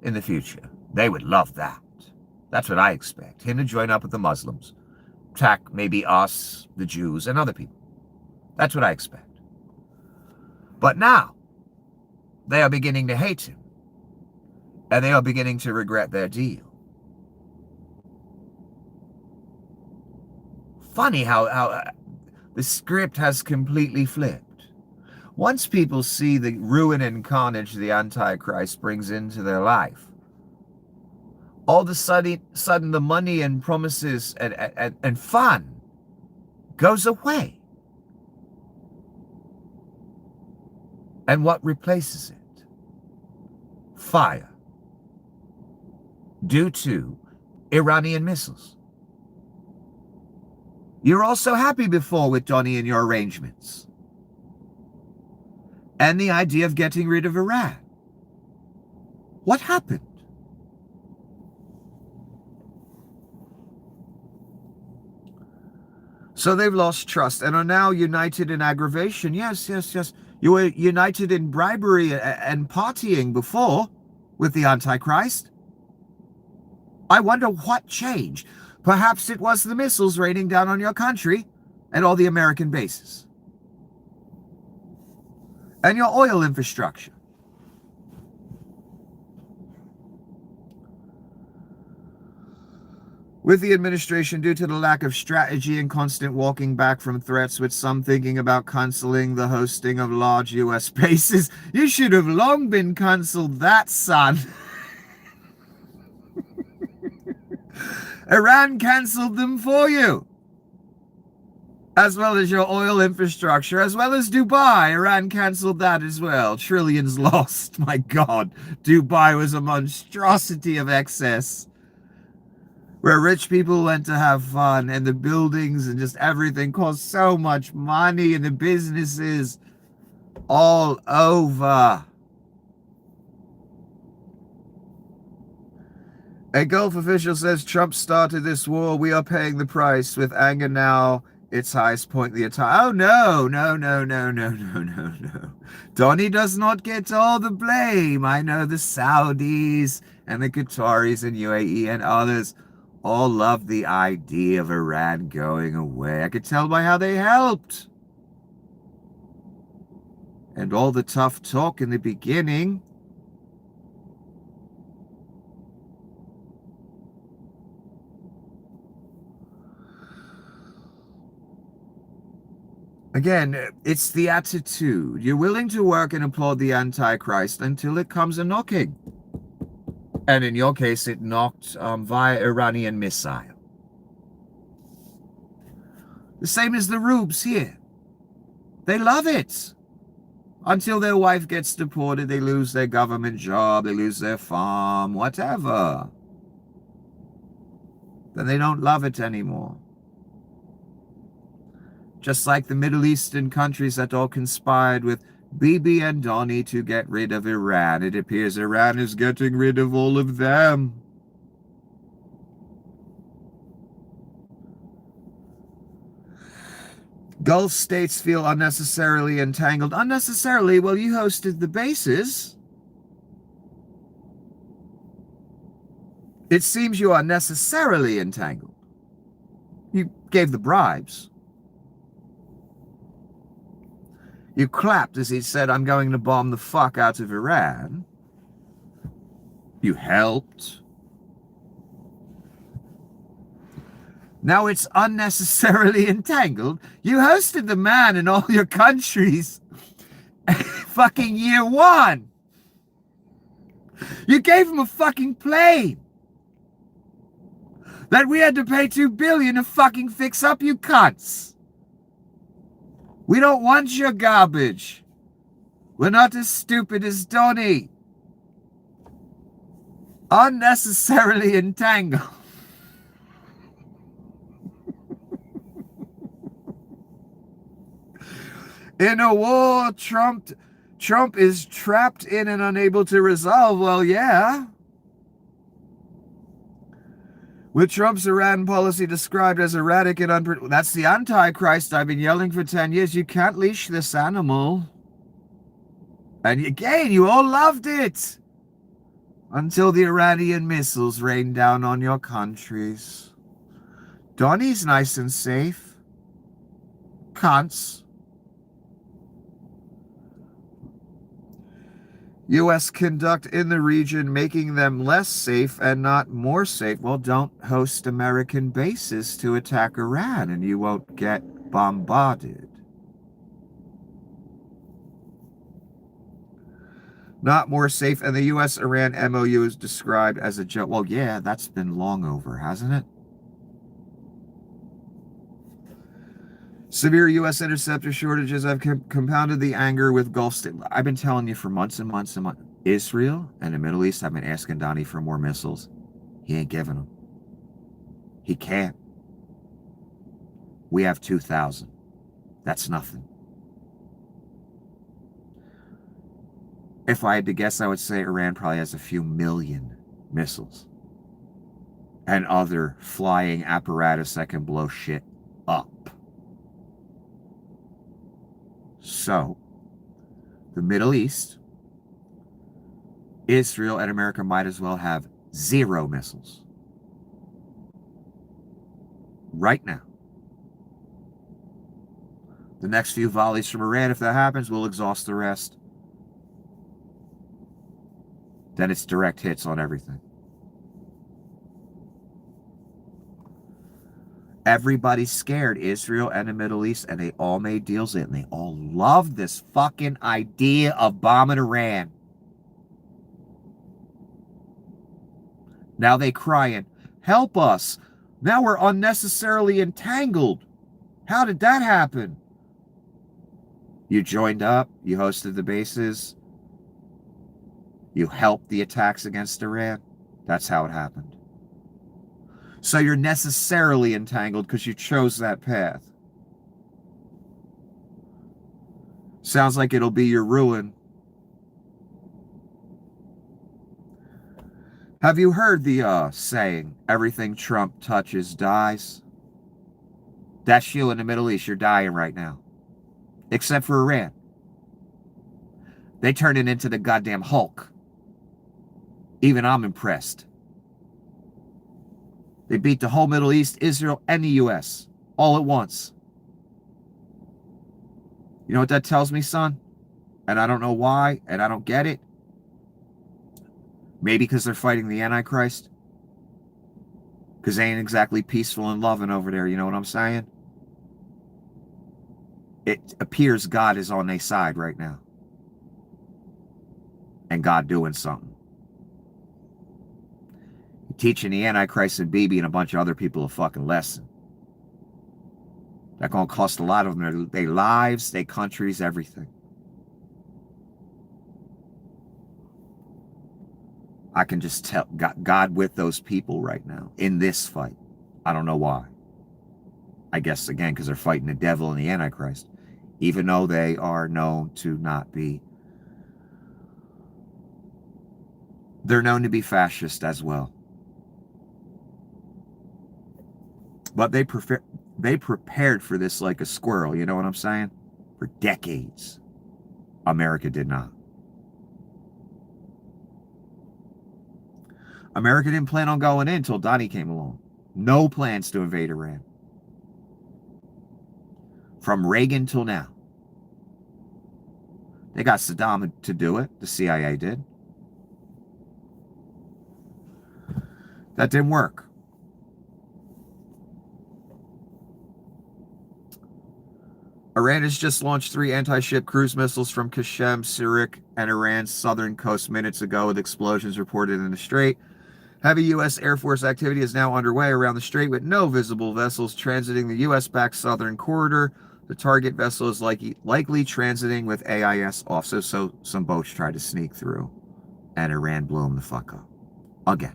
in the future. They would love that. That's what I expect. Him to join up with the Muslims. Attack maybe us, the Jews, and other people. That's what I expect. But now, they are beginning to hate him. And they are beginning to regret their deal. Funny how the script has completely flipped. Once people see the ruin and carnage the Antichrist brings into their life, all of a sudden the money and promises and fun goes away. And what replaces it? Fire. Due to Iranian missiles. You're all so happy before with Donnie and your arrangements. And the idea of getting rid of Iran. What happened? So they've lost trust and are now united in aggravation. Yes. You were united in bribery and partying before with the Antichrist. I wonder what changed. Perhaps it was the missiles raining down on your country and all the American bases. And your oil infrastructure. With the administration, due to the lack of strategy and constant walking back from threats, with some thinking about cancelling the hosting of large US bases. You should have long been cancelled that, son. Iran cancelled them for you. as well as your oil infrastructure, as well as Dubai. Iran cancelled that as well. Trillions lost. My God, Dubai was a monstrosity of excess, where rich people went to have fun, and the buildings and just everything cost so much money, and the businesses all over. A Gulf official says Trump started this war. We are paying the price with anger now. Its highest point the entire. Oh no, no, no, no, no, no, no, no. Donnie does not get all the blame. I know the Saudis and the Qataris and UAE and others all love the idea of Iran going away. I could tell by how they helped. And all the tough talk in the beginning. Again, it's the attitude. You're willing to work and applaud the Antichrist until it comes a knocking. And in your case, it knocked via Iranian missile. The same as the Rubes here. They love it. Until their wife gets deported, they lose their government job, they lose their farm, whatever. Then they don't love it anymore. Just like the Middle Eastern countries that all conspired with Bibi and Donnie to get rid of Iran. It appears Iran is getting rid of all of them. Gulf states feel unnecessarily entangled. Unnecessarily? Well, you hosted the bases. It seems you are necessarily entangled. You gave the bribes. You clapped as he said, I'm going to bomb the fuck out of Iran. You helped. Now it's unnecessarily entangled. You hosted the man in all your countries fucking year one. You gave him a fucking plane that we had to pay $2 billion to fucking fix up, you cunts. We don't want your garbage. We're not as stupid as Donnie. Unnecessarily entangled. In a war, Trump is trapped in and unable to resolve. Well, yeah. With Trump's Iran policy described as erratic and unpredictable. That's the Antichrist I've been yelling for 10 years. You can't leash this animal. And again, you all loved it. Until the Iranian missiles rained down on your countries. Donnie's nice and safe. Cunts. U.S. conduct in the region, making them less safe and not more safe. Well, don't host American bases to attack Iran and you won't get bombarded. Not more safe, and the U.S.-Iran MOU is described as a joke. Well, yeah, that's been long over, hasn't it? Severe U.S. interceptor shortages have compounded the anger with Gulf states. I've been telling you for months and months and months. Israel and the Middle East have been asking Donnie for more missiles. He ain't giving them. He can't. We have 2,000. That's nothing. If I had to guess, I would say Iran probably has a few million missiles and other flying apparatus that can blow shit up. So, the Middle East, Israel, and America might as well have 0 missiles. Right now. The next few volleys from Iran, if that happens, will exhaust the rest. Then it's direct hits on everything. Everybody's scared, Israel and the Middle East, and they all made deals in. They all love this fucking idea of bombing Iran. Now they crying, help us. Now we're unnecessarily entangled. How did that happen? You joined up, you hosted the bases, you helped the attacks against Iran. That's how it happened. So you're necessarily entangled because you chose that path. Sounds like it'll be your ruin. Have you heard the saying, everything Trump touches dies? That's you in the Middle East. You're dying right now. Except for Iran. They turned it into the goddamn Hulk. Even I'm impressed. They beat the whole Middle East, Israel, and the U.S. all at once. You know what that tells me, son? And I don't know why, and I don't get it. Maybe because they're fighting the Antichrist. Because they ain't exactly peaceful and loving over there, you know what I'm saying? It appears God is on their side right now. And God doing something. Teaching the Antichrist and Bibi and a bunch of other people a fucking lesson. That's going to cost a lot of them their lives, their countries, everything. I can just tell God with those people right now in this fight. I don't know why. I guess, again, because they're fighting the devil and the Antichrist. Even though they are known to not be. They're known to be fascist as well. But they prepared for this like a squirrel, you know what I'm saying? For decades. America did not. America didn't plan on going in until Donnie came along. No plans to invade Iran. From Reagan till now. They got Saddam to do it. The CIA did. That didn't work. Iran has just launched 3 anti-ship cruise missiles from Qasem, Sirik, and Iran's southern coast minutes ago, with explosions reported in the Strait. Heavy U.S. Air Force activity is now underway around the Strait with no visible vessels transiting the U.S.-backed southern corridor. The target vessel is likely transiting with AIS off. So some boats tried to sneak through, and Iran blew them the fuck up. Again.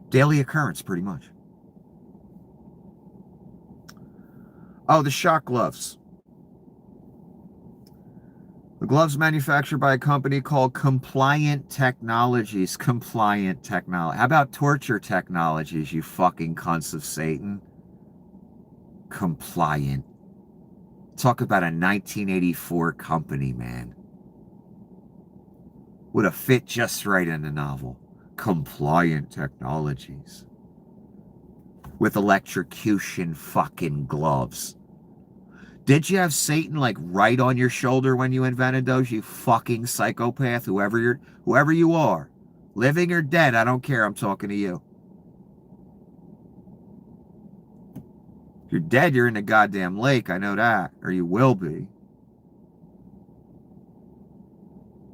Daily occurrence, pretty much. Oh, the shock gloves. The gloves manufactured by a company called Compliant Technologies. Compliant Technology. How about Torture Technologies, you fucking cunts of Satan? Compliant. Talk about a 1984 company, man. Would have fit just right in the novel. Compliant Technologies. With electrocution fucking gloves. Did you have Satan like right on your shoulder when you invented those, you fucking psychopath, whoever you are? Living or dead, I don't care, I'm talking to you. If you're dead, you're in the goddamn lake, I know that. Or you will be.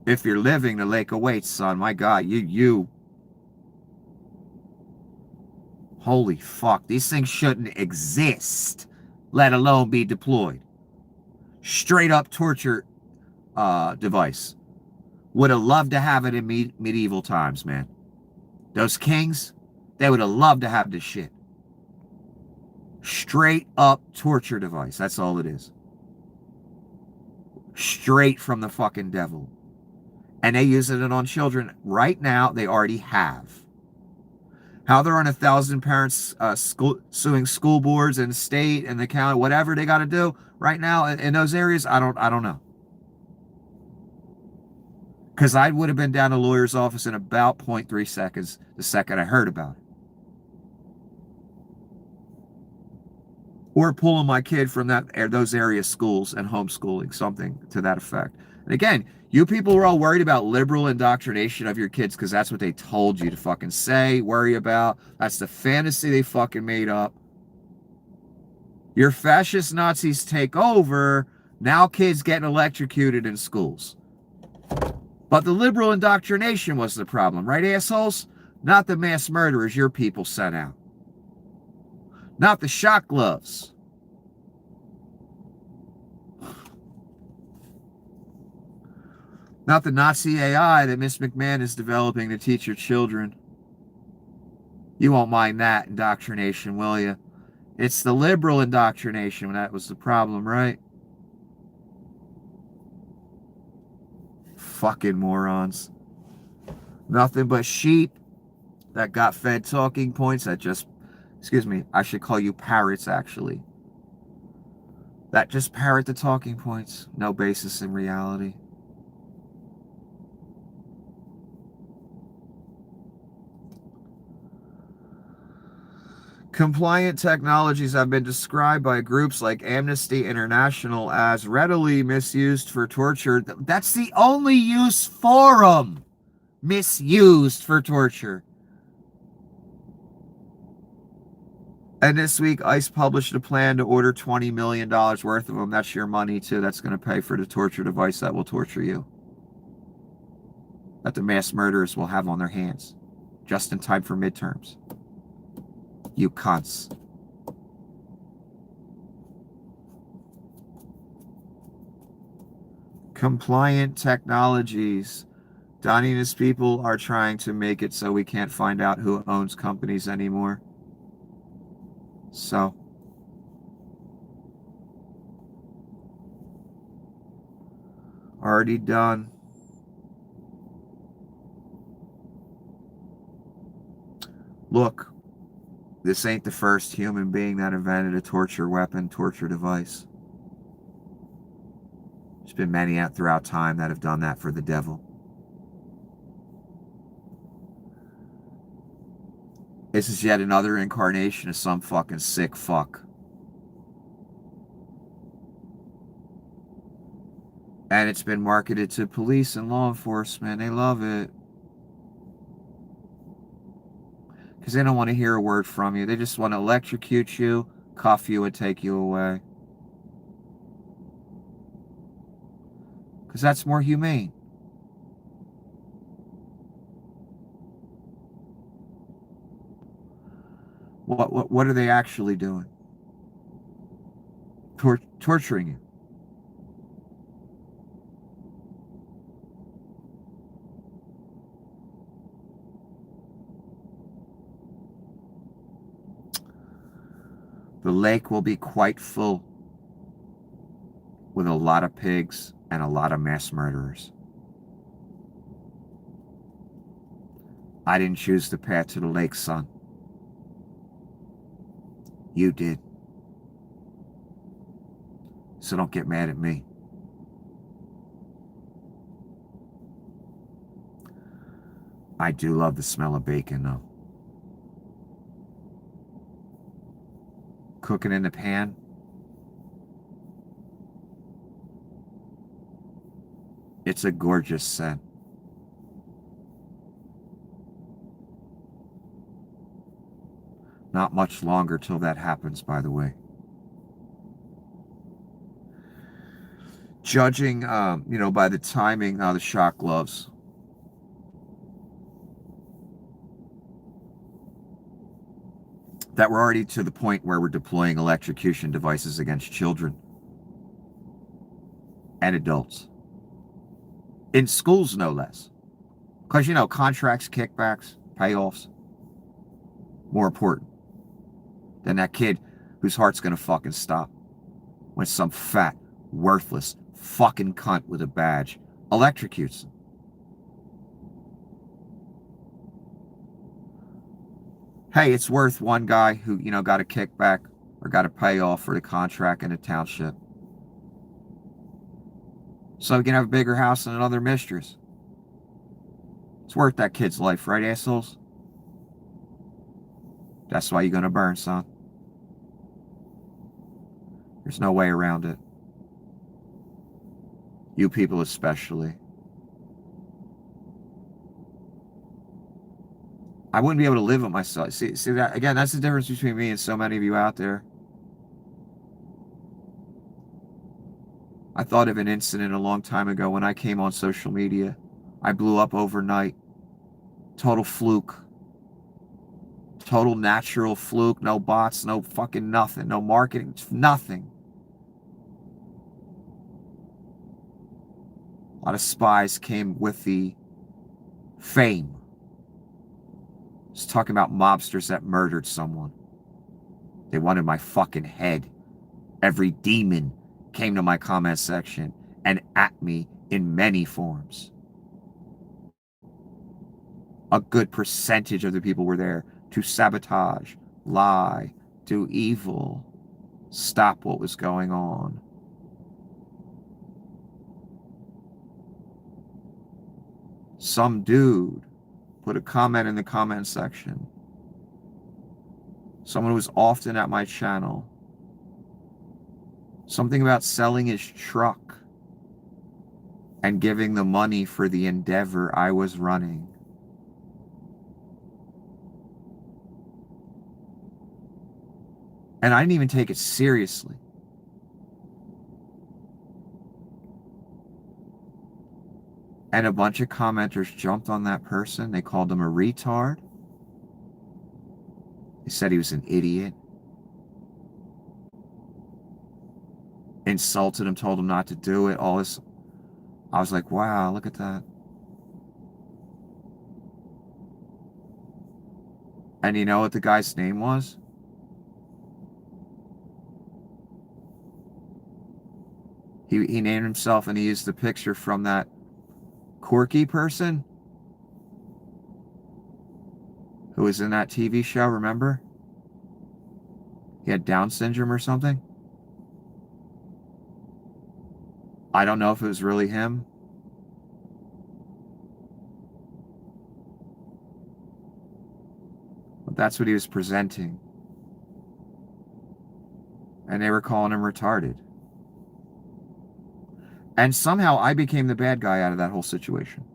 If you're living, the lake awaits, son. My God, you. Holy fuck, these things shouldn't exist, let alone be deployed. Straight up torture device. Would have loved to have it in medieval times, man. Those kings, they would have loved to have this shit. Straight up torture device. That's all it is. Straight from the fucking devil. And they using it on children right now. They already have. How they're on 1,000 parents suing school boards and state and the county, whatever they got to do right now in those areas, I don't know. Because I would have been down to the lawyer's office in about 0.3 seconds the second I heard about it. Or pulling my kid from those area schools and homeschooling, something to that effect. And again, you people are all worried about liberal indoctrination of your kids because that's what they told you to fucking say, worry about. That's the fantasy they fucking made up. Your fascist Nazis take over, now kids getting electrocuted in schools. But the liberal indoctrination was the problem, right, assholes? Not the mass murderers your people sent out. Not the shock gloves. Not the Nazi AI that Miss McMahon is developing to teach your children. You won't mind that indoctrination, will you? It's the liberal indoctrination that was the problem, right? Fucking morons. Nothing but sheep that got fed talking points that just, excuse me, I should call you parrots, actually. That just parrot the talking points. No basis in reality. Compliant technologies have been described by groups like Amnesty International as readily misused for torture. That's the only use for them. Misused for torture. And this week, ICE published a plan to order $20 million worth of them. That's your money, too. That's going to pay for the torture device that will torture you. That the mass murderers will have on their hands. Just in time for midterms. You cunts. Compliant technologies. Donnie and his people are trying to make it so we can't find out who owns companies anymore. So, already done. Look, this ain't the first human being that invented a torture weapon, torture device. There's been many out throughout time that have done that for the devil. This is yet another incarnation of some fucking sick fuck. And it's been marketed to police and law enforcement. They love it. Because they don't want to hear a word from you. They just want to electrocute you, cuff you, and take you away. Because that's more humane. What are they actually doing? Torturing you. The lake will be quite full with a lot of pigs and a lot of mass murderers. I didn't choose the path to the lake, son. You did. So don't get mad at me. I do love the smell of bacon, though. Cooking in the pan. It's a gorgeous scent. Not much longer till that happens, by the way. Judging, by the timing, the shock gloves. That we're already to the point where we're deploying electrocution devices against children and adults. In schools, no less. Because, contracts, kickbacks, payoffs, more important than that kid whose heart's going to fucking stop when some fat, worthless, fucking cunt with a badge electrocutes them. Hey, it's worth one guy who, got a kickback or got a payoff for the contract in a township. So he can have a bigger house and another mistress. It's worth that kid's life, right, assholes? That's why you're going to burn, son. There's no way around it. You people especially. I wouldn't be able to live with myself. See that again, that's the difference between me and so many of you out there. I thought of an incident a long time ago when I came on social media. I blew up overnight. Total fluke. Total natural fluke. No bots, no fucking nothing. No marketing, nothing. A lot of spies came with the fame. Just talking about mobsters that murdered someone. They wanted my fucking head. Every demon came to my comment section and at me in many forms. A good percentage of the people were there to sabotage, lie, do evil, stop what was going on. Some dude put a comment in the comment section. Someone who was often at my channel. Something about selling his truck and giving the money for the endeavor I was running. And I didn't even take it seriously. And a bunch of commenters jumped on that person. They called him a retard. They said he was an idiot. Insulted him, told him not to do it. All this. I was like, wow, look at that. And you know what the guy's name was? He named himself, and he used the picture from that quirky person who was in that TV show, remember? He had Down syndrome or something. I don't know if it was really him. But that's what he was presenting. And they were calling him retarded. And somehow I became the bad guy out of that whole situation.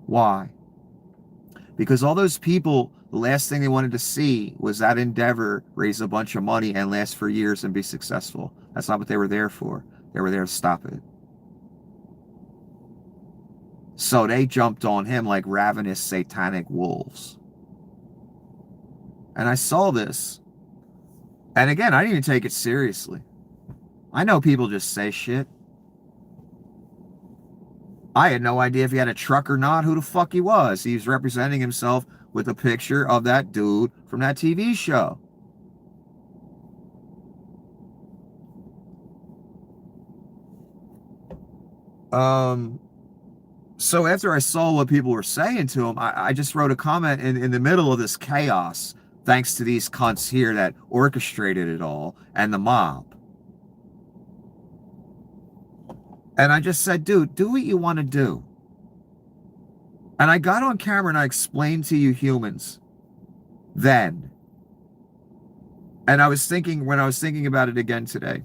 Why? Because all those people, the last thing they wanted to see was that endeavor raise a bunch of money and last for years and be successful. That's not what they were there for. They were there to stop it. So they jumped on him like ravenous satanic wolves. And I saw this. And again, I didn't even take it seriously. I know people just say shit. I had no idea if he had a truck or not, who the fuck he was. He was representing himself with a picture of that dude from that TV show. So after I saw what people were saying to him, I just wrote a comment in the middle of this chaos, thanks to these cunts here that orchestrated it all, and the mob. And I just said, dude, do what you want to do. And I got on camera and I explained to you humans then. And I was thinking, when I was thinking about it again today,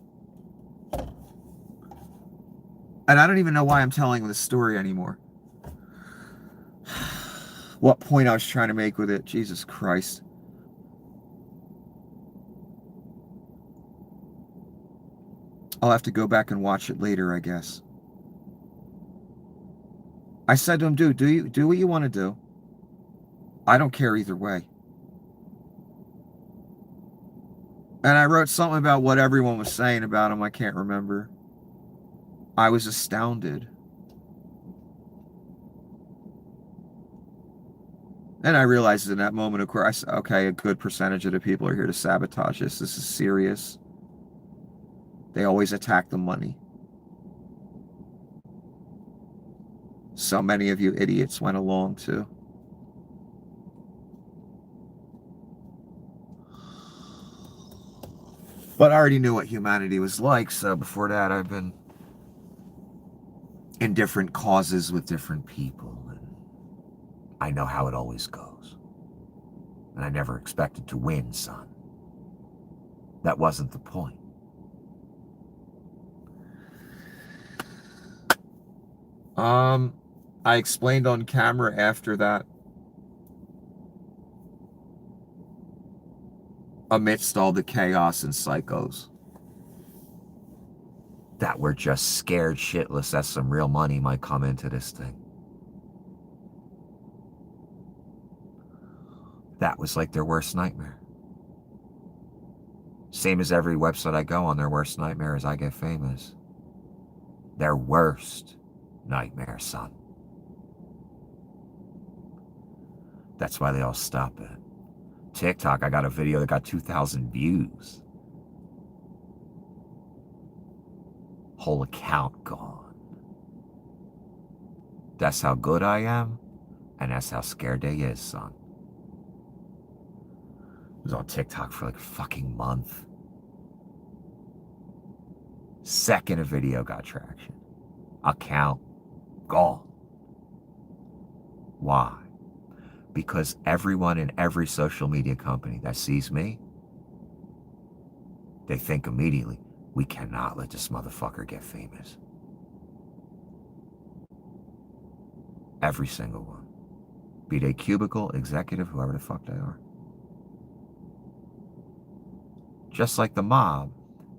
and I don't even know why I'm telling this story anymore. What point I was trying to make with it, Jesus Christ. I'll have to go back and watch it later, I guess. I said to him, dude, do what you want to do. I don't care either way. And I wrote something about what everyone was saying about him. I can't remember. I was astounded. And I realized in that moment, of course, okay, a good percentage of the people are here to sabotage this. This is serious. They always attack the money. So many of you idiots went along too. But I already knew what humanity was like, so before that I've been in different causes with different people, and I know how it always goes. And I never expected to win, son. That wasn't the point. I explained on camera after that, amidst all the chaos and psychos, that we're just scared shitless that some real money might come into this thing. That was like their worst nightmare. Same as every website I go on, their worst nightmare is I get famous. Their worst nightmare, son. That's why they all stop it. TikTok, I got a video that got 2,000 views. Whole account gone. That's how good I am, and that's how scared they is, son. I was on TikTok for like a fucking month. Second a video got traction. Account gone. Why? Because everyone in every social media company that sees me, they think immediately, we cannot let this motherfucker get famous. Every single one. Be they cubicle, executive, whoever the fuck they are. Just like the mob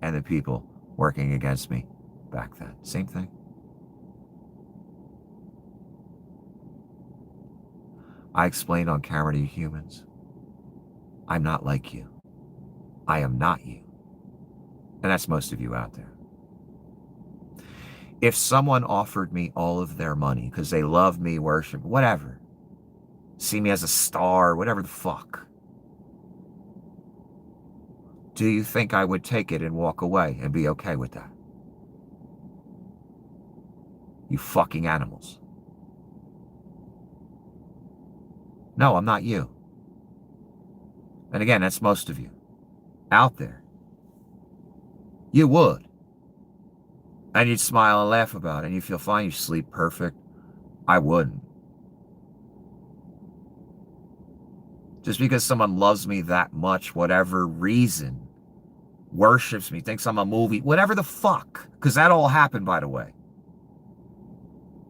and the people working against me back then. Same thing. I explained on camera to you humans, I'm not like you. I am not you. And that's most of you out there. If someone offered me all of their money because they love me, worship, whatever, see me as a star, whatever the fuck, do you think I would take it and walk away and be okay with that? You fucking animals. No, I'm not you. And again, that's most of you out there. You would. And you'd smile and laugh about it, and you feel fine, you sleep perfect. I wouldn't. Just because someone loves me that much, whatever reason, worships me, thinks I'm a movie, whatever the fuck, because that all happened, by the way.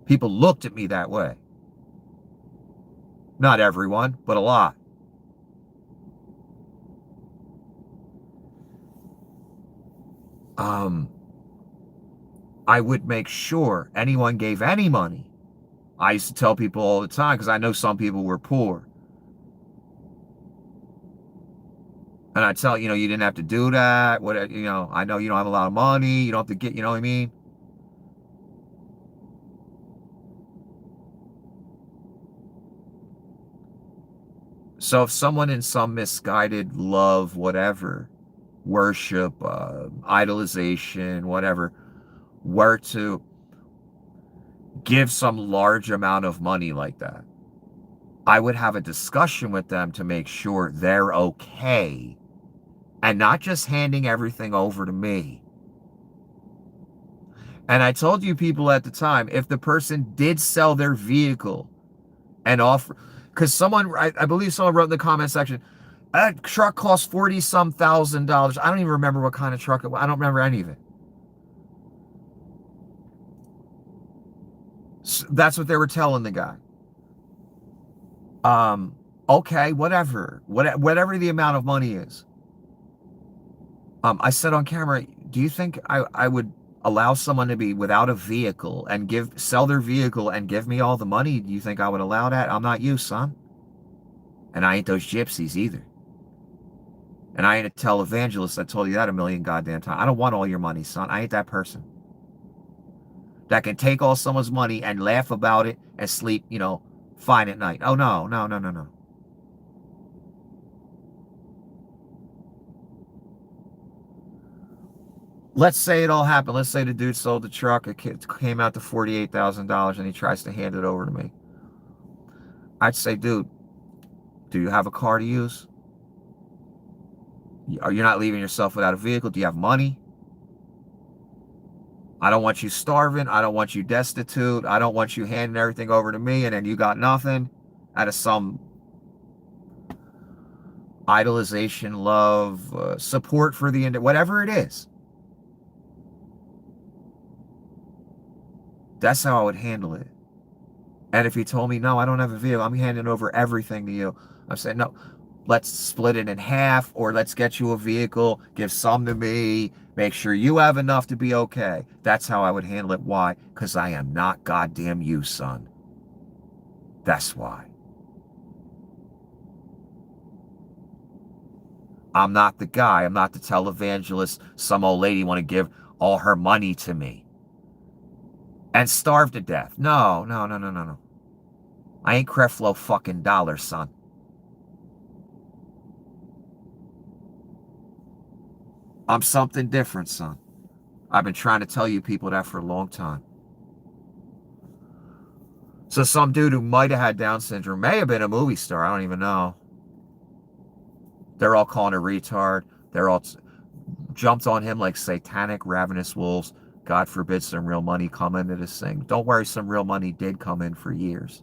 People looked at me that way. Not everyone, but a lot. I would make sure anyone gave any money. I used to tell people all the time, because I know some people were poor. And I tell, you didn't have to do that. What, I know you don't have a lot of money. You don't have to get, you know what I mean? So if someone in some misguided love, whatever, worship, idolization, whatever, were to give some large amount of money like that, I would have a discussion with them to make sure they're okay and not just handing everything over to me. And I told you people at the time, if the person did sell their vehicle and offer, because someone, I believe someone wrote in the comment section, that truck cost $40-some thousand. I don't even remember what kind of truck it was. I don't remember any of it. So that's what they were telling the guy. Okay, whatever the amount of money is. I said on camera, do you think I would allow someone to be without a vehicle and sell their vehicle and give me all the money? Do you think I would allow that? I'm not you, son. And I ain't those gypsies either. And I ain't a televangelist. I told you that a million goddamn times. I don't want all your money, son. I ain't that person that can take all someone's money and laugh about it and sleep, fine at night. Oh, no, no, no, no, no. Let's say it all happened. Let's say the dude sold the truck. It came out to $48,000 and he tries to hand it over to me. I'd say, dude, do you have a car to use? Are you not leaving yourself without a vehicle? Do you have money? I don't want you starving. I don't want you destitute. I don't want you handing everything over to me and then you got nothing out of some idolization, love, support for the end, whatever it is. That's how I would handle it. And if he told me, no, I don't have a vehicle, I'm handing over everything to you, I'm saying, no, let's split it in half, or let's get you a vehicle, give some to me, make sure you have enough to be okay. That's how I would handle it. Why? Because I am not goddamn you, son. That's why. I'm not the guy. I'm not the televangelist. Some old lady want to give all her money to me. and starve to death. No, no, no, no, no, no. I ain't Creflo fucking Dollar, son. I'm something different, son. I've been trying to tell you people that for a long time. So some dude who might have had Down syndrome may have been a movie star. I don't even know. They're all calling a retard. They're all jumped on him like satanic, ravenous wolves. God forbid some real money come into this thing. Don't worry, some real money did come in for years.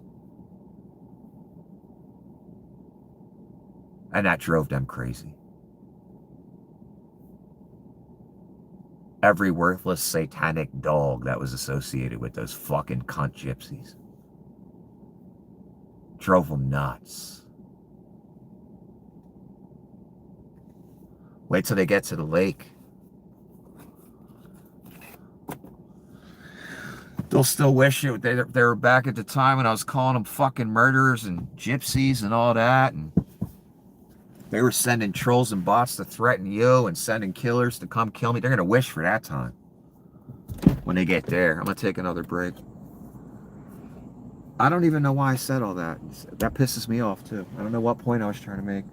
And that drove them crazy. Every worthless satanic dog that was associated with those fucking cunt gypsies drove them nuts. Wait till they get to the lake. They'll still wish they were back at the time when I was calling them fucking murderers and gypsies and all that. And they were sending trolls and bots to threaten you and sending killers to come kill me. They're going to wish for that time when they get there. I'm going to take another break. I don't even know why I said all that. That pisses me off, too. I don't know what point I was trying to make.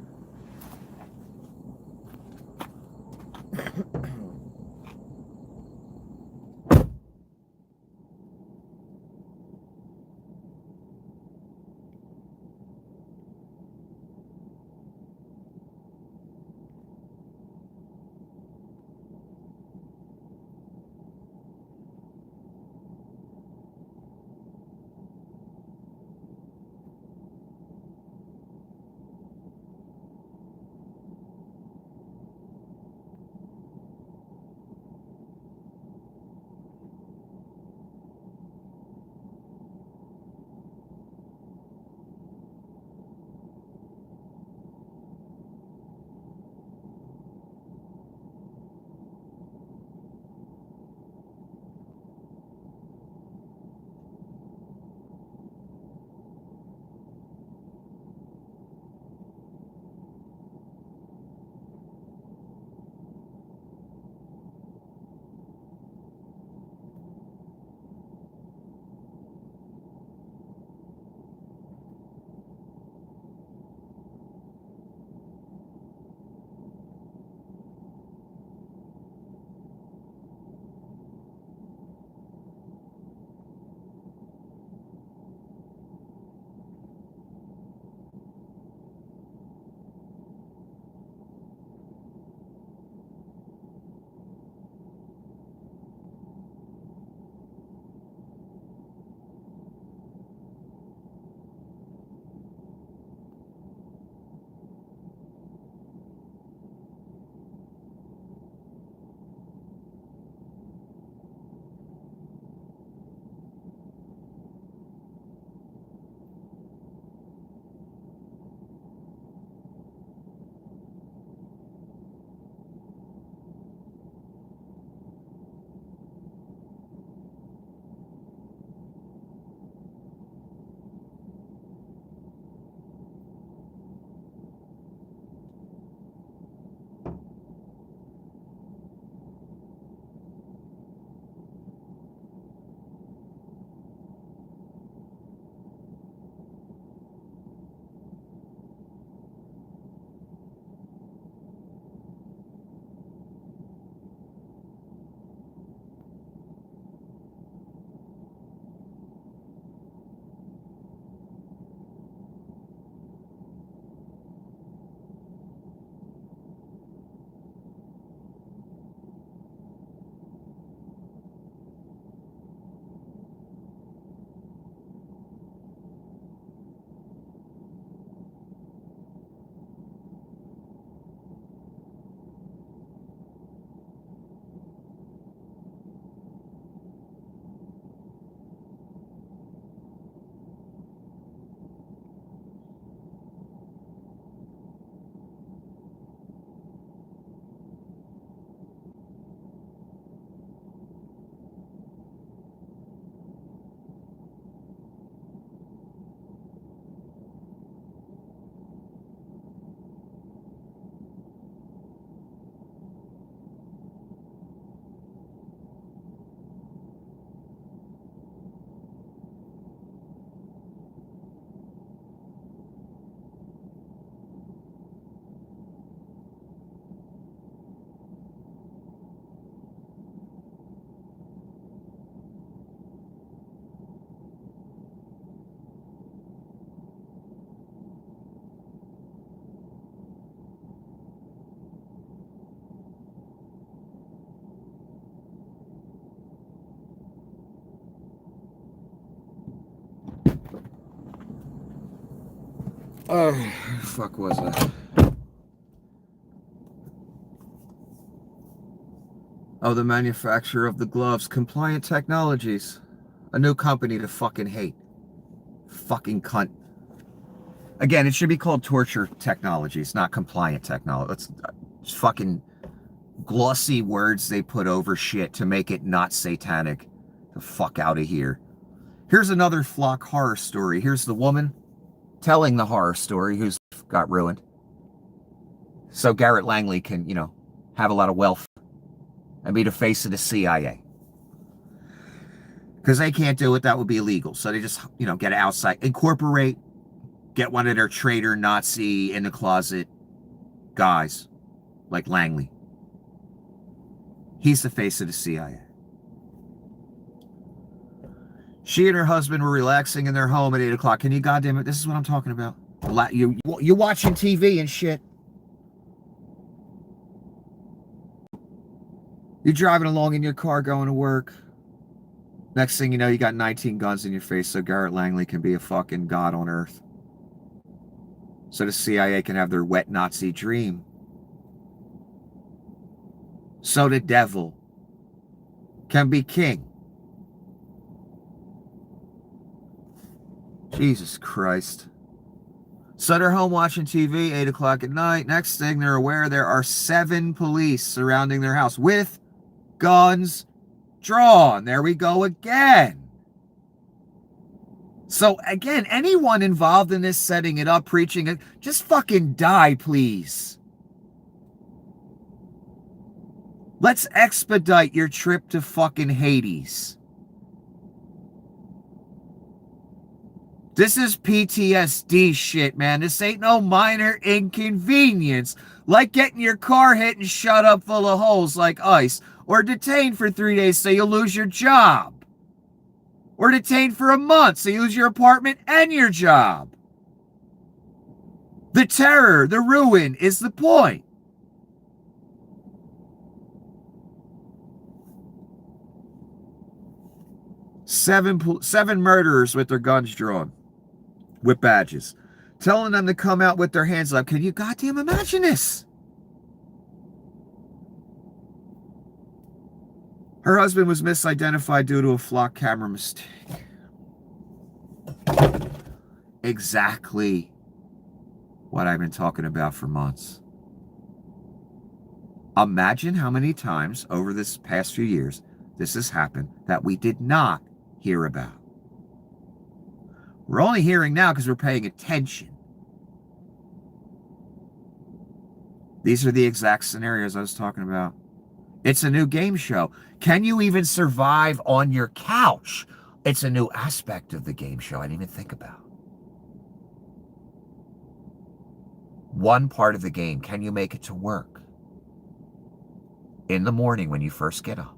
Fuck was I? Oh, the manufacturer of the gloves. Compliant Technologies. A new company to fucking hate. Fucking cunt. Again, it should be called Torture Technologies, not Compliant Technology. It's fucking glossy words they put over shit to make it not satanic. The fuck out of here. Here's another flock horror story. Here's the woman telling the horror story who's got ruined. So Garrett Langley can, have a lot of wealth and be the face of the CIA. Because they can't do it, that would be illegal. So they just, get outside, incorporate, get one of their traitor Nazi in the closet guys like Langley. He's the face of the CIA. She and her husband were relaxing in their home at 8 o'clock. Can you goddamn it? This is what I'm talking about. You're watching TV and shit. You're driving along in your car going to work. Next thing you know, you got 19 guns in your face so Garrett Langley can be a fucking god on earth. So the CIA can have their wet Nazi dream. So the devil can be king. Jesus Christ. So they're home watching TV, 8 o'clock at night. Next thing they're aware, there are 7 police surrounding their house with guns drawn. There we go again. So again, anyone involved in this, setting it up, preaching it, just fucking die, please. Let's expedite your trip to fucking Hades. This is PTSD shit, man. This ain't no minor inconvenience like getting your car hit and shut up full of holes like ice, or detained for 3 days so you lose your job, or detained for a month so you lose your apartment and your job. The terror, the ruin is the point. Seven murderers with their guns drawn, with badges, telling them to come out with their hands up. Can you goddamn imagine this? Her husband was misidentified due to a flock camera mistake. Exactly what I've been talking about for months. Imagine how many times over this past few years this has happened that we did not hear about. We're only hearing now because we're paying attention. These are the exact scenarios I was talking about. It's a new game show. Can you even survive on your couch? It's a new aspect of the game show I didn't even think about. One part of the game, can you make it to work in the morning when you first get up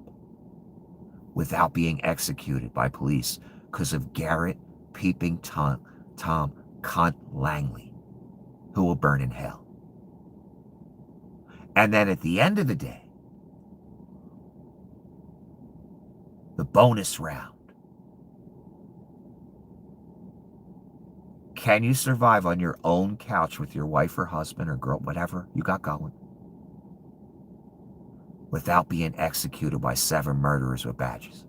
without being executed by police because of Garrett Peeping Tom Cunt Langley, who will burn in hell? And then at the end of the day, the bonus round. Can you survive on your own couch with your wife or husband or girl, whatever you got going, without being executed by 7 murderers with badges?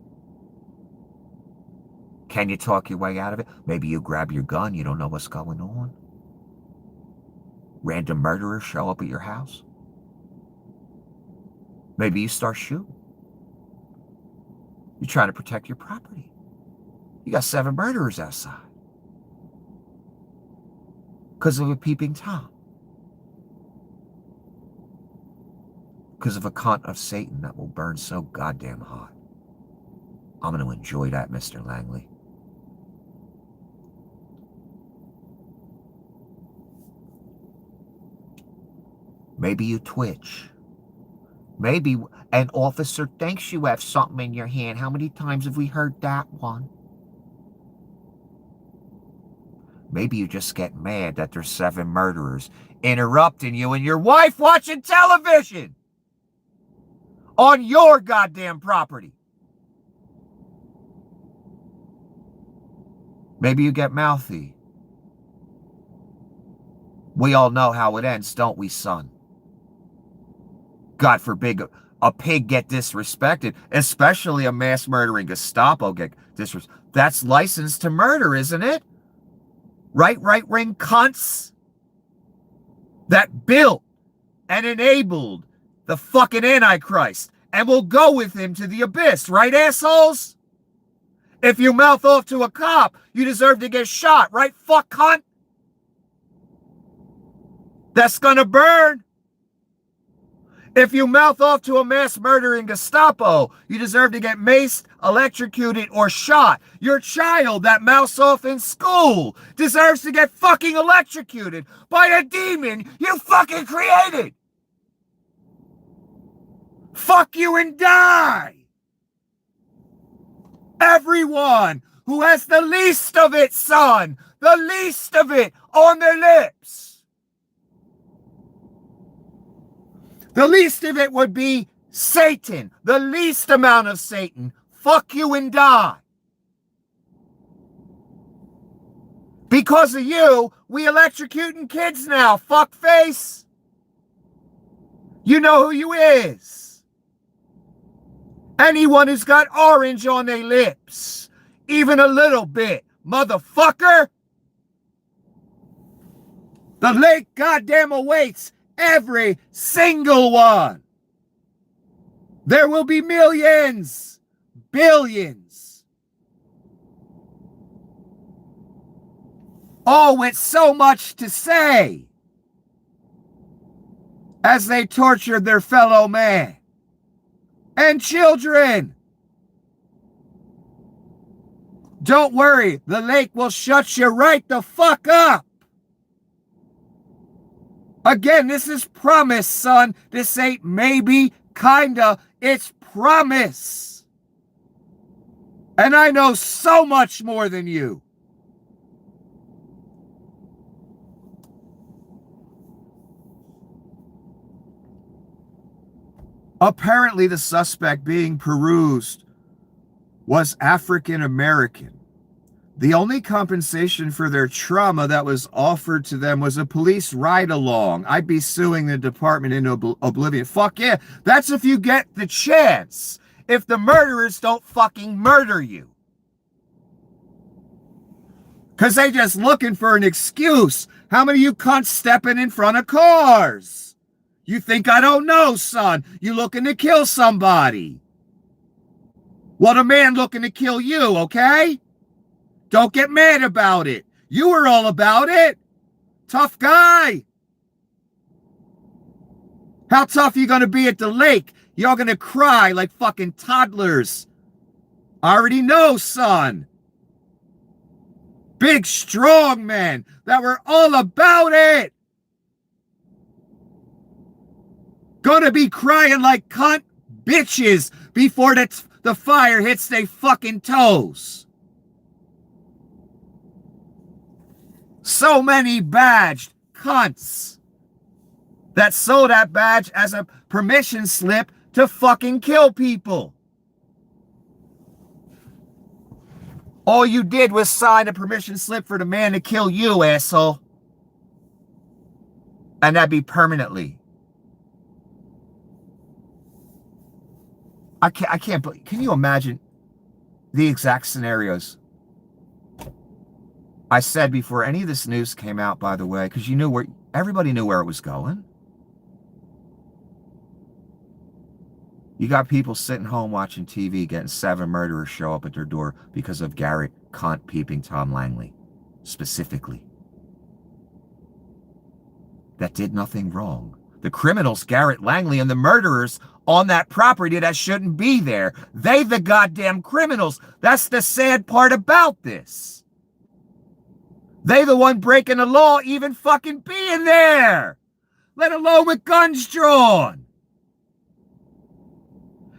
Can you talk your way out of it? Maybe you grab your gun, you don't know what's going on. Random murderers show up at your house. Maybe you start shooting. You're trying to protect your property. You got 7 murderers outside because of a peeping Tom. Because of a cunt of Satan that will burn so goddamn hot. I'm going to enjoy that, Mr. Langley. Maybe you twitch. Maybe an officer thinks you have something in your hand. How many times have we heard that one? Maybe you just get mad that there's 7 murderers interrupting you and your wife watching television on your goddamn property. Maybe you get mouthy. We all know how it ends, don't we, son? God forbid a pig get disrespected, especially a mass murdering Gestapo get disrespected. That's license to murder, isn't it? Right-wing cunts that built and enabled the fucking Antichrist and will go with him to the abyss, right, assholes? If you mouth off to a cop, you deserve to get shot, right, fuck cunt? That's gonna burn. If you mouth off to a mass murdering Gestapo, you deserve to get maced, electrocuted, or shot. Your child that mouths off in school deserves to get fucking electrocuted by a demon you fucking created. Fuck you and die. Everyone who has the least of it, son, the least of it on their lips. The least of it would be Satan. The least amount of Satan. Fuck you and die. Because of you, we electrocuting kids now, fuckface. You know who you is. Anyone who's got orange on their lips. Even a little bit, motherfucker. The lake goddamn awaits every single one. There will be millions, billions. All with so much to say as they tortured their fellow man and children. Don't worry, the lake will shut you right the fuck up. Again, this is promise, son. This ain't maybe, kinda. It's promise. And I know so much more than you. Apparently, the suspect being perused was African American. The only compensation for their trauma that was offered to them was a police ride-along. I'd be suing the department into oblivion. Fuck yeah. That's if you get the chance. If the murderers don't fucking murder you. Because they just looking for an excuse. How many of you cunts stepping in front of cars? You think I don't know, son? You looking to kill somebody. Well, the man looking to kill you, okay? Don't get mad about it. You were all about it. Tough guy. How tough are you going to be at the lake? You're going to cry like fucking toddlers. I already know, son. Big, strong men that were all about it. Gonna be crying like cunt bitches before the fire hits their fucking toes. So many badged cunts that sold that badge as a permission slip to fucking kill people. All you did was sign a permission slip for the man to kill you, asshole. And that'd be permanently. I can't believe, can you imagine the exact scenarios? I said before any of this news came out, by the way, because everybody knew where it was going. You got people sitting home watching TV getting 7 murderers show up at their door because of Garrett cunt peeping Tom Langley, specifically. That did nothing wrong. The criminals, Garrett Langley, and the murderers on that property that shouldn't be there. They the goddamn criminals. That's the sad part about this. They the one breaking the law even fucking being there. Let alone with guns drawn.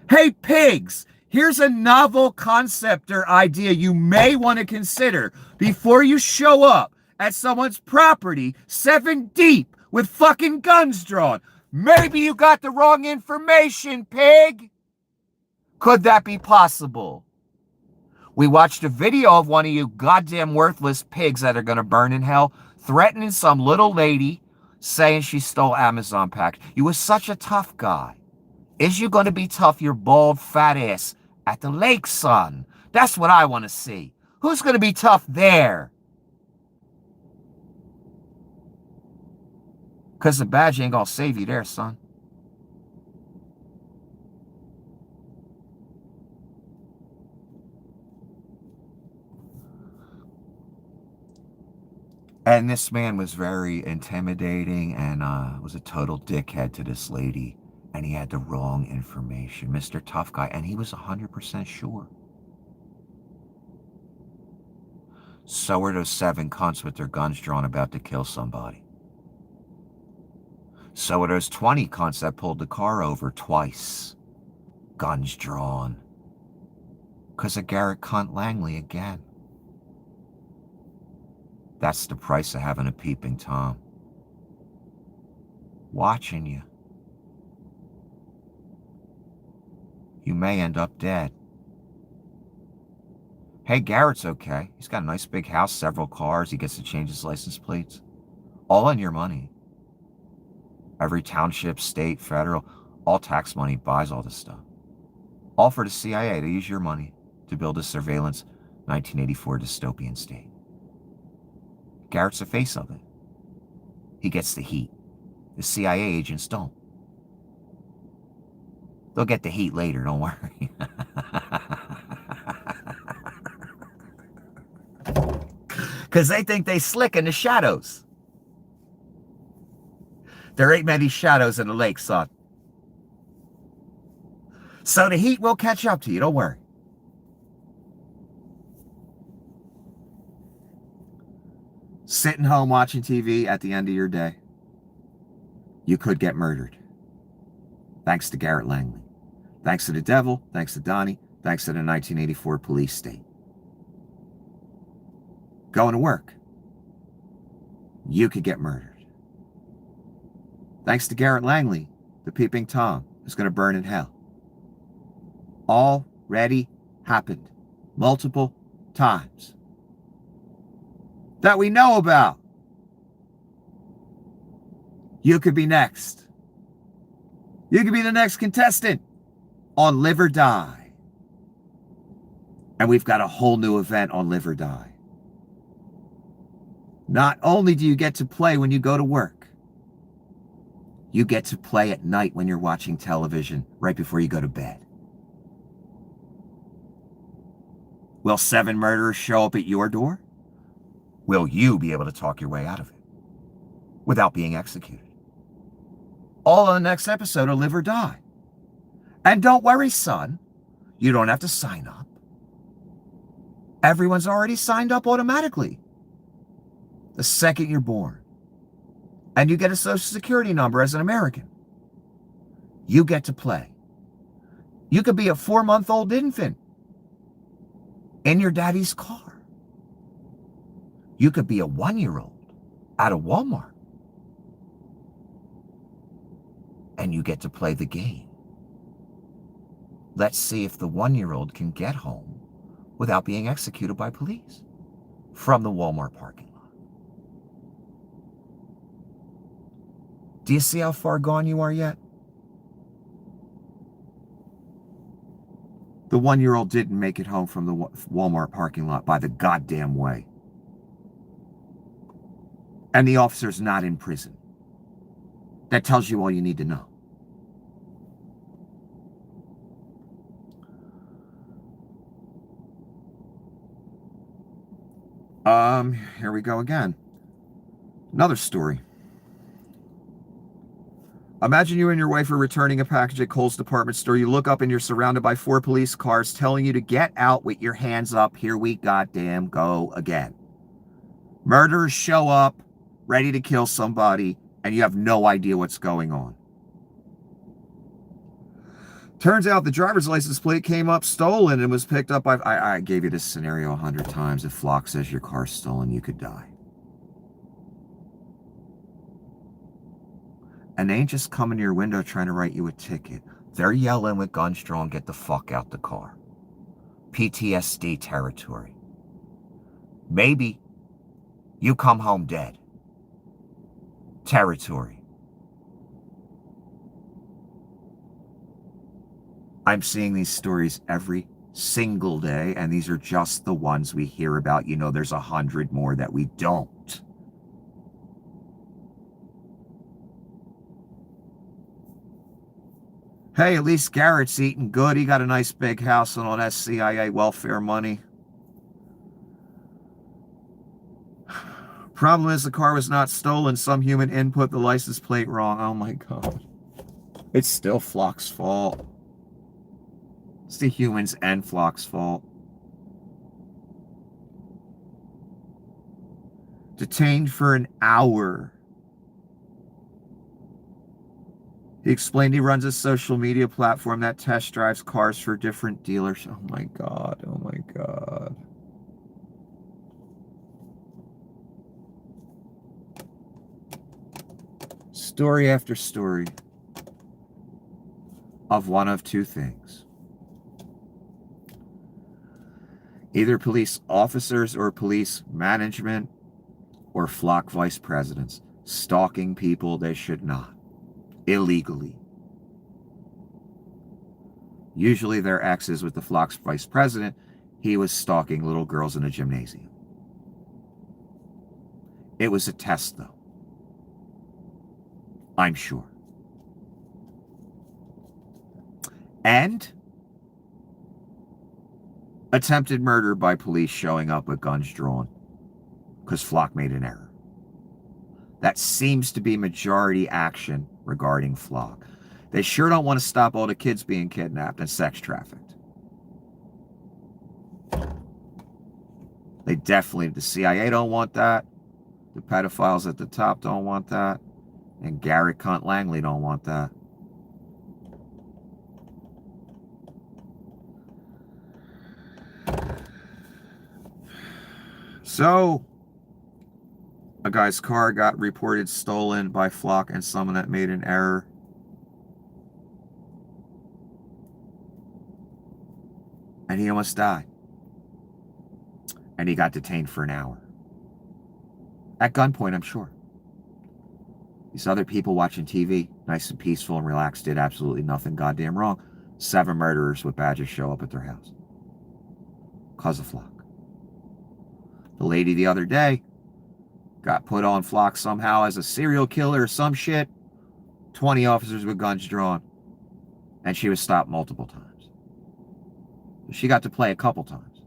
Hey, pigs, here's a novel concept or idea you may want to consider before you show up at someone's property 7 deep with fucking guns drawn. Maybe you got the wrong information, pig. Could that be possible? We watched a video of one of you goddamn worthless pigs that are going to burn in hell threatening some little lady saying she stole Amazon package. You were such a tough guy. Is you gonna be tough, your bald fat ass, at the lake, son? That's what I want to see. Who's gonna be tough there? Because the badge ain't gonna save you there, son. And this man was very intimidating and was a total dickhead to this lady. And he had the wrong information. Mr. Tough Guy. And he was 100% sure. So were those 7 cunts with their guns drawn about to kill somebody. So were those 20 cunts that pulled the car over twice. Guns drawn. Because of Garrett Cunt Langley again. That's the price of having a peeping Tom. Watching you. You may end up dead. Hey, Garrett's okay. He's got a nice big house, several cars. He gets to change his license plates. All on your money. Every township, state, federal, all tax money buys all this stuff. All for the CIA to use your money to build a surveillance 1984 dystopian state. Garrett's the face of it. He gets the heat. The CIA agents don't. They'll get the heat later, don't worry. Because they think they slick in the shadows. There ain't many shadows in the lake, son. So the heat will catch up to you, don't worry. Sitting home watching TV at the end of your day, you could get murdered. Thanks to Garrett Langley. Thanks to the devil, thanks to Donnie, thanks to the 1984 police state. Going to work, you could get murdered. Thanks to Garrett Langley, the peeping Tom is going to burn in hell. Already happened multiple times that we know about. You could be next. You could be the next contestant on Live or Die. And we've got a whole new event on Live or Die. Not only do you get to play when you go to work, you get to play at night when you're watching television right before you go to bed. Will 7 murderers show up at your door? Will you be able to talk your way out of it without being executed? All on the next episode of Live or Die. And don't worry, son. You don't have to sign up. Everyone's already signed up automatically the second you're born. And you get a social security number as an American. You get to play. You could be a 4-month-old infant in your daddy's car. You could be a 1-year-old out of Walmart. And you get to play the game. Let's see if the 1-year-old can get home without being executed by police from the Walmart parking lot. Do you see how far gone you are yet? The 1-year-old didn't make it home from the Walmart parking lot by the goddamn way. And the officer's not in prison. That tells you all you need to know. Here we go again. Another story. Imagine you and your wife are returning a package at Kohl's department store. You look up and you're surrounded by 4 police cars telling you to get out with your hands up. Here we goddamn go again. Murderers show up, ready to kill somebody, and you have no idea what's going on. Turns out the driver's license plate came up stolen and was picked up by... I gave you this scenario 100 times. If Flock says your car's stolen, you could die. And they ain't just coming to your window trying to write you a ticket. They're yelling with guns drawn, get the fuck out the car. PTSD territory. Maybe you come home dead. territory. I'm seeing these stories every single day, and these are just the ones we hear about. You know, there's 100 more that we don't. Hey, at least Garrett's eating good. He got a nice big house and all that CIA welfare money. Problem is the car was not stolen. Some human input the license plate wrong. Oh my God. It's still Flock's fault. It's the humans and Flock's fault. Detained for an hour. He explained he runs a social media platform that test drives cars for different dealers. Oh my God. Oh my God. Story after story of one of two things. Either police officers or police management or Flock vice presidents stalking people they should not, illegally. Usually their exes with the Flock's vice president, he was stalking little girls in a gymnasium. It was a test, though. I'm sure. And attempted murder by police showing up with guns drawn because Flock made an error. That seems to be majority action regarding Flock. They sure don't want to stop all the kids being kidnapped and sex trafficked. They definitely, the CIA don't want that. The pedophiles at the top don't want that. And Garrett Cunt Langley don't want that. So, a guy's car got reported stolen by Flock and someone that made an error. And he almost died. And he got detained for an hour. At gunpoint, I'm sure. These other people watching TV, nice and peaceful and relaxed, did absolutely nothing goddamn wrong. 7 murderers with badges show up at their house. Cause of Flock. The lady the other day got put on Flock somehow as a serial killer or some shit. 20 officers with guns drawn. And she was stopped multiple times. She got to play a couple times.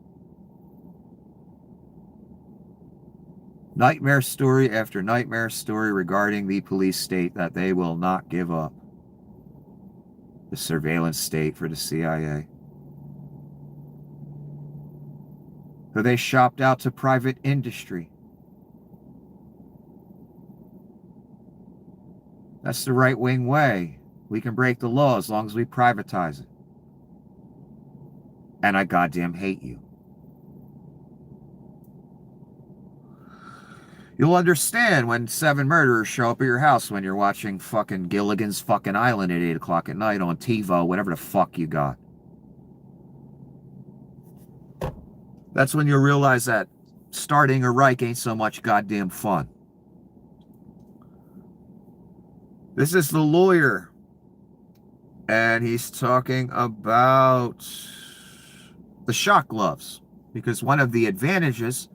Nightmare story after nightmare story regarding the police state that they will not give up. The surveillance state for the CIA. Who they shopped out to private industry. That's the right-wing way. We can break the law as long as we privatize it. And I goddamn hate you. You'll understand when 7 murderers show up at your house when you're watching fucking Gilligan's fucking Island at 8 o'clock at night on TiVo, whatever the fuck you got. That's when you'll realize that starting a Reich ain't so much goddamn fun. This is the lawyer. And he's talking about the shock gloves. Because one of the advantages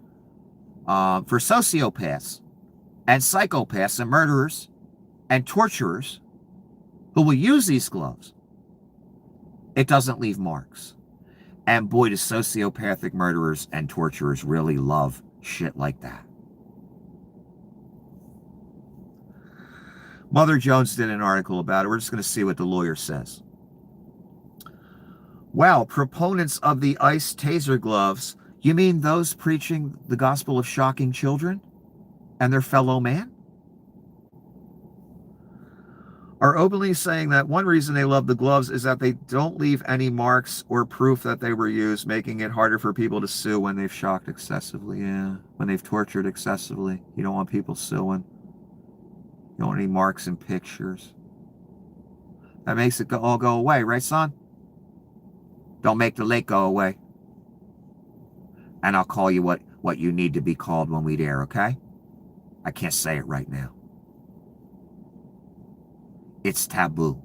for sociopaths and psychopaths and murderers and torturers who will use these gloves, it doesn't leave marks. And boy, do sociopathic murderers and torturers really love shit like that. Mother Jones did an article about it. We're just going to see what the lawyer says. Well, proponents of the ICE taser gloves, you mean those preaching the gospel of shocking children and their fellow man? Are openly saying that one reason they love the gloves is that they don't leave any marks or proof that they were used, making it harder for people to sue when they've shocked excessively. Yeah, when they've tortured excessively. You don't want people suing. You don't want any marks and pictures. That makes it all go away, right, son? Don't make the lake go away. And I'll call you what you need to be called when we dare, okay? I can't say it right now. It's taboo.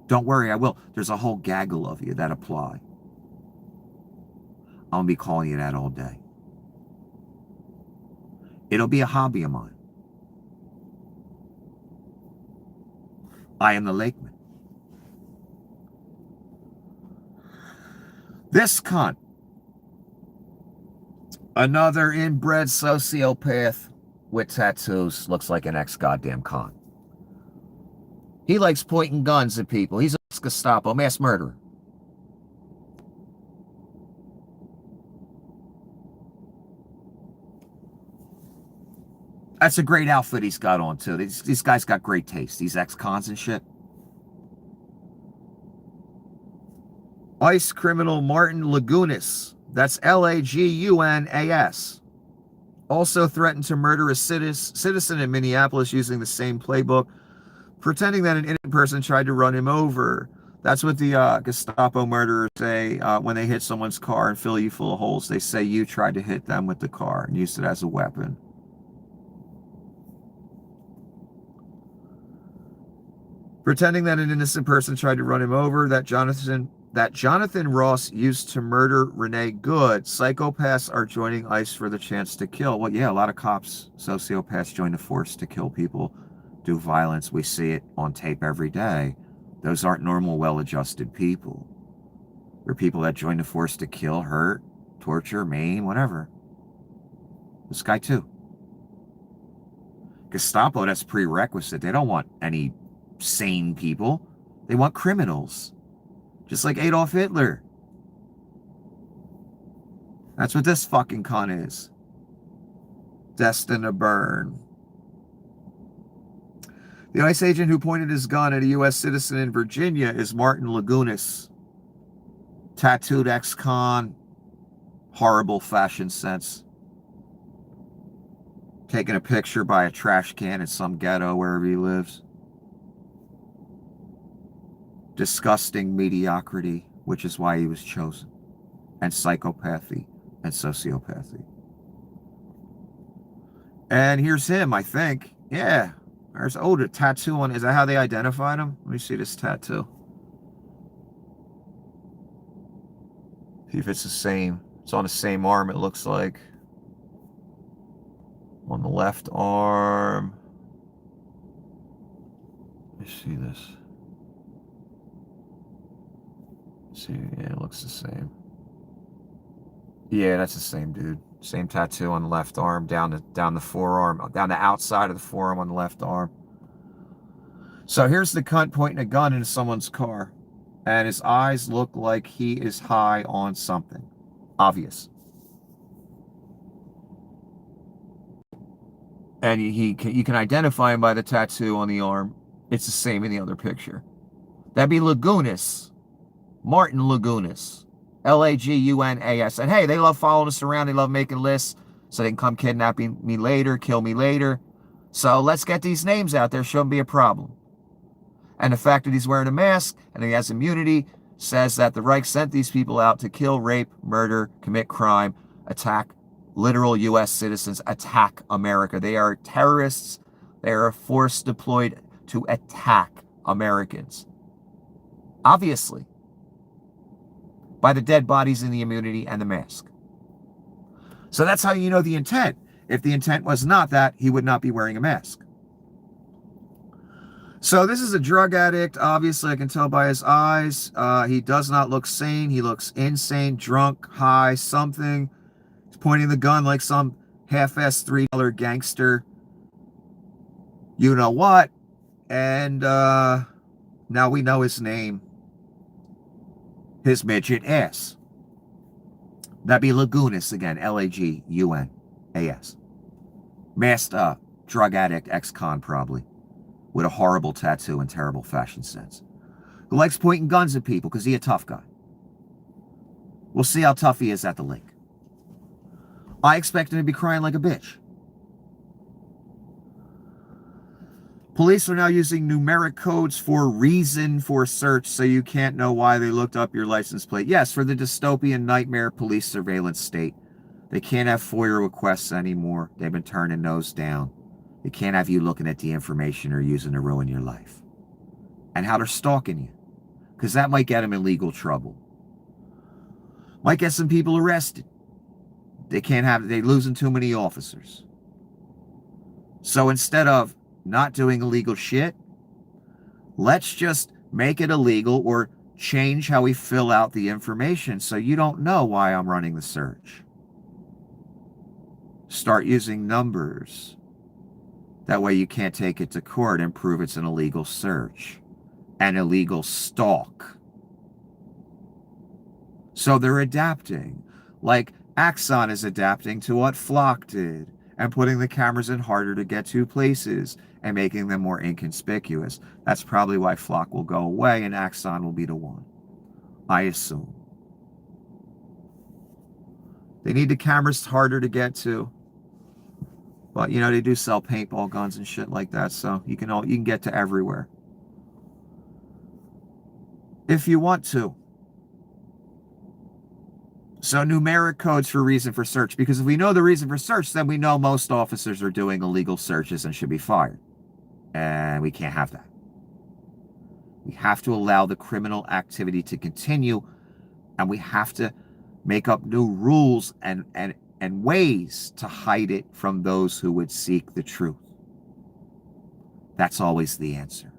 Don't worry, I will. There's a whole gaggle of you that apply. I'm going to be calling you that all day. It'll be a hobby of mine. I am the Lakeman. This cunt. Another inbred sociopath with tattoos. Looks like an ex-goddamn con. He likes pointing guns at people. He's a Gestapo mass murderer. That's a great outfit he's got on, too. These guys got great taste. These ex-cons and shit. ICE criminal Martin Lagunas. That's Lagunas. Also threatened to murder a citizen in Minneapolis using the same playbook, pretending that an innocent person tried to run him over. That's what the Gestapo murderers say when they hit someone's car and fill you full of holes. They say you tried to hit them with the car and used it as a weapon. Pretending that an innocent person tried to run him over, that Jonathan Ross used to murder Renee Good. Psychopaths are joining ICE for the chance to kill. Well, yeah, a lot of cops, sociopaths join the force to kill people, do violence. We see it on tape every day. Those aren't normal, well-adjusted people. They're people that join the force to kill, hurt, torture, maim, whatever. This guy too. Gestapo, that's prerequisite. They don't want any sane people. They want criminals. Just like Adolf Hitler. That's what this fucking con is. Destined to burn. The ICE agent who pointed his gun at a U.S. citizen in Virginia is Martin Lagunas. Tattooed ex-con. Horrible fashion sense. Taking a picture by a trash can in some ghetto wherever he lives. Disgusting mediocrity, which is why he was chosen. And psychopathy and sociopathy. And here's him, I think. Yeah. There's a tattoo on. Is that how they identified him? Let me see this tattoo. See if it's the same. It's on the same arm, it looks like. On the left arm. Let me see this. See, yeah, it looks the same. Yeah, that's the same dude. Same tattoo on the left arm, down the forearm, down the outside of the forearm on the left arm. So here's the cunt pointing a gun into someone's car, and his eyes look like he is high on something. Obvious. And you can identify him by the tattoo on the arm. It's the same in the other picture. That'd be Lagunas. Martin Lagunas. Lagunas. And hey, they love following us around. They love making lists so they can come kidnapping me later, kill me later. So let's get these names out there. Shouldn't be a problem. And the fact that he's wearing a mask and he has immunity says that the Reich sent these people out to kill, rape, murder, commit crime, attack literal U.S. citizens, attack America. They are terrorists. They are a force deployed to attack Americans. Obviously. By the dead bodies and the immunity and the mask. So that's how you know the intent. If the intent was not that, he would not be wearing a mask. So this is a drug addict. Obviously, I can tell by his eyes. He does not look sane. He looks insane, drunk, high, something. He's pointing the gun like some half-assed $3 gangster. You know what? And now we know his name. His midget ass. That'd be Lagunas again. Lagunas. Masked up. Drug addict, ex-con probably. With a horrible tattoo and terrible fashion sense. Who likes pointing guns at people because he's a tough guy. We'll see how tough he is at the lake. I expect him to be crying like a bitch. Police are now using numeric codes for reason for search, so you can't know why they looked up your license plate. Yes, for the dystopian nightmare police surveillance state. They can't have FOIA requests anymore. They've been turning those down. They can't have you looking at the information they're using to ruin your life. And how they're stalking you. Because that might get them in legal trouble. Might get some people arrested. They're losing too many officers. So instead of not doing illegal shit, let's just make it illegal or change how we fill out the information so you don't know why I'm running the search. Start using numbers. That way you can't take it to court and prove it's an illegal search, an illegal stalk. So they're adapting. Like Axon is adapting to what Flock did and putting the cameras in harder to get to places and making them more inconspicuous. That's probably why Flock will go away and Axon will be the one, I assume. They need the cameras harder to get to. But, you know, they do sell paintball guns and shit like that, so you can get to everywhere. If you want to. So numeric codes for reason for search. Because if we know the reason for search, then we know most officers are doing illegal searches and should be fired. And we can't have that. We have to allow the criminal activity to continue. And we have to make up new rules and ways to hide it from those who would seek the truth. That's always the answer.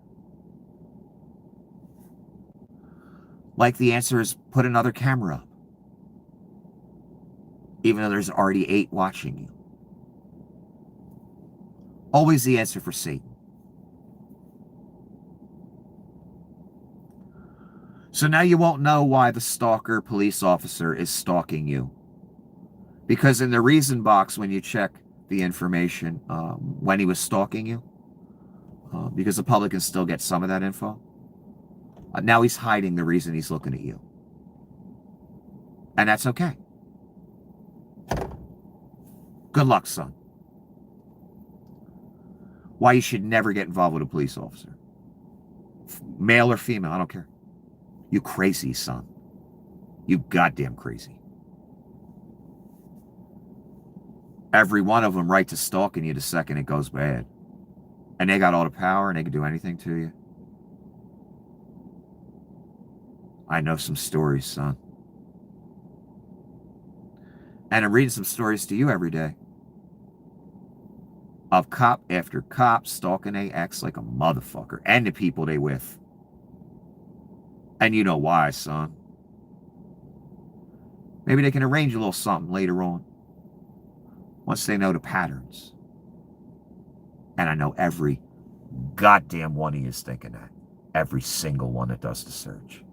Like the answer is put another camera up. Even though there's already 8 watching you. Always the answer for Satan. So now you won't know why the stalker police officer is stalking you. Because in the reason box, when you check the information, when he was stalking you, because the public can still get some of that info, now he's hiding the reason he's looking at you. And that's okay. Good luck, son. Why you should never get involved with a police officer. Male or female, I don't care. You crazy, son. You goddamn crazy. Every one of them right to stalking you the second it goes bad. And they got all the power and they can do anything to you. I know some stories, son. And I'm reading some stories to you every day. Of cop after cop stalking their ex like a motherfucker. And the people they with. And you know why, son. Maybe they can arrange a little something later on. Once they know the patterns. And I know every goddamn one of you is thinking that. Every single one that does the search.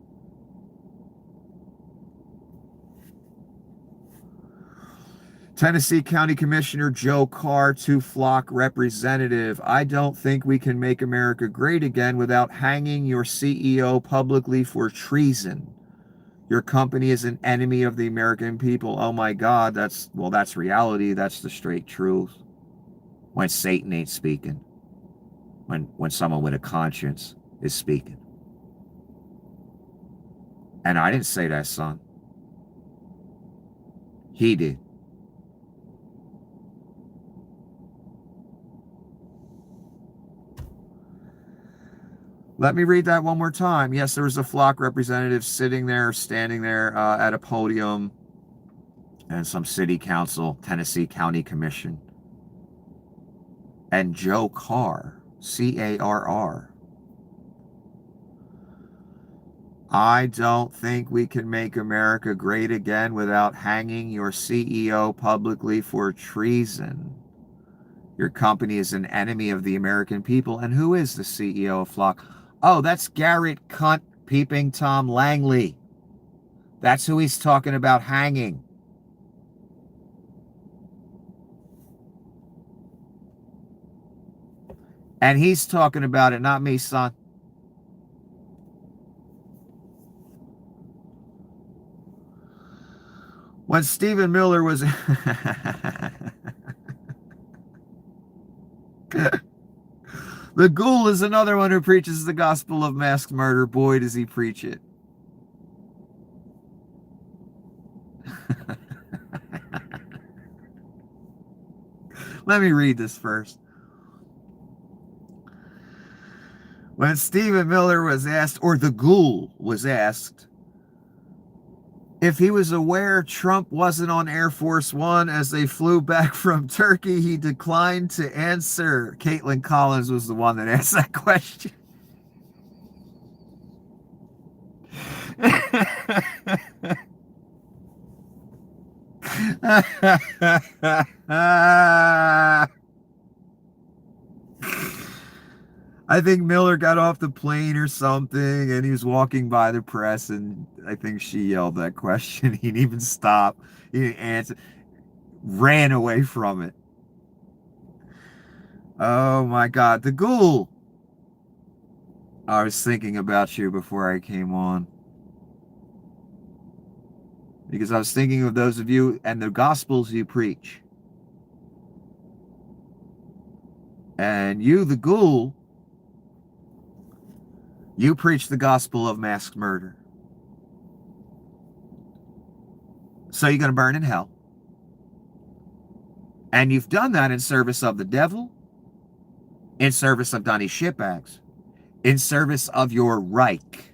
Tennessee County Commissioner Joe Carr to Flock representative. I don't think we can make America great again without hanging your CEO publicly for treason. Your company is an enemy of the American people. Oh my God, that's reality. That's the straight truth. When Satan ain't speaking. When someone with a conscience is speaking. And I didn't say that, son. He did. Let me read that one more time. Yes, there was a Flock representative standing there at a podium and some city council, Tennessee County Commission. And Joe Carr, C-A-R-R. I don't think we can make America great again without hanging your CEO publicly for treason. Your company is an enemy of the American people. And who is the CEO of Flock? Oh, that's Garrett Cunt Peeping Tom Langley. That's who he's talking about hanging. And he's talking about it, not me, son. When Stephen Miller was... The ghoul is another one who preaches the gospel of mass murder. Boy, does he preach it. Let me read this first. When Stephen Miller was asked, or the ghoul was asked, if he was aware Trump wasn't on Air Force One as they flew back from Turkey, he declined to answer. Caitlin Collins was the one that asked that question. I think Miller got off the plane or something, and he was walking by the press, and I think she yelled that question. He didn't even stop. He didn't answer. Ran away from it. Oh my God, the ghoul. I was thinking about you before I came on. Because I was thinking of those of you and the gospels you preach. And you, the ghoul, you preach the gospel of mass murder. So you're going to burn in hell. And you've done that in service of the devil, in service of Donnie shitbags, in service of your Reich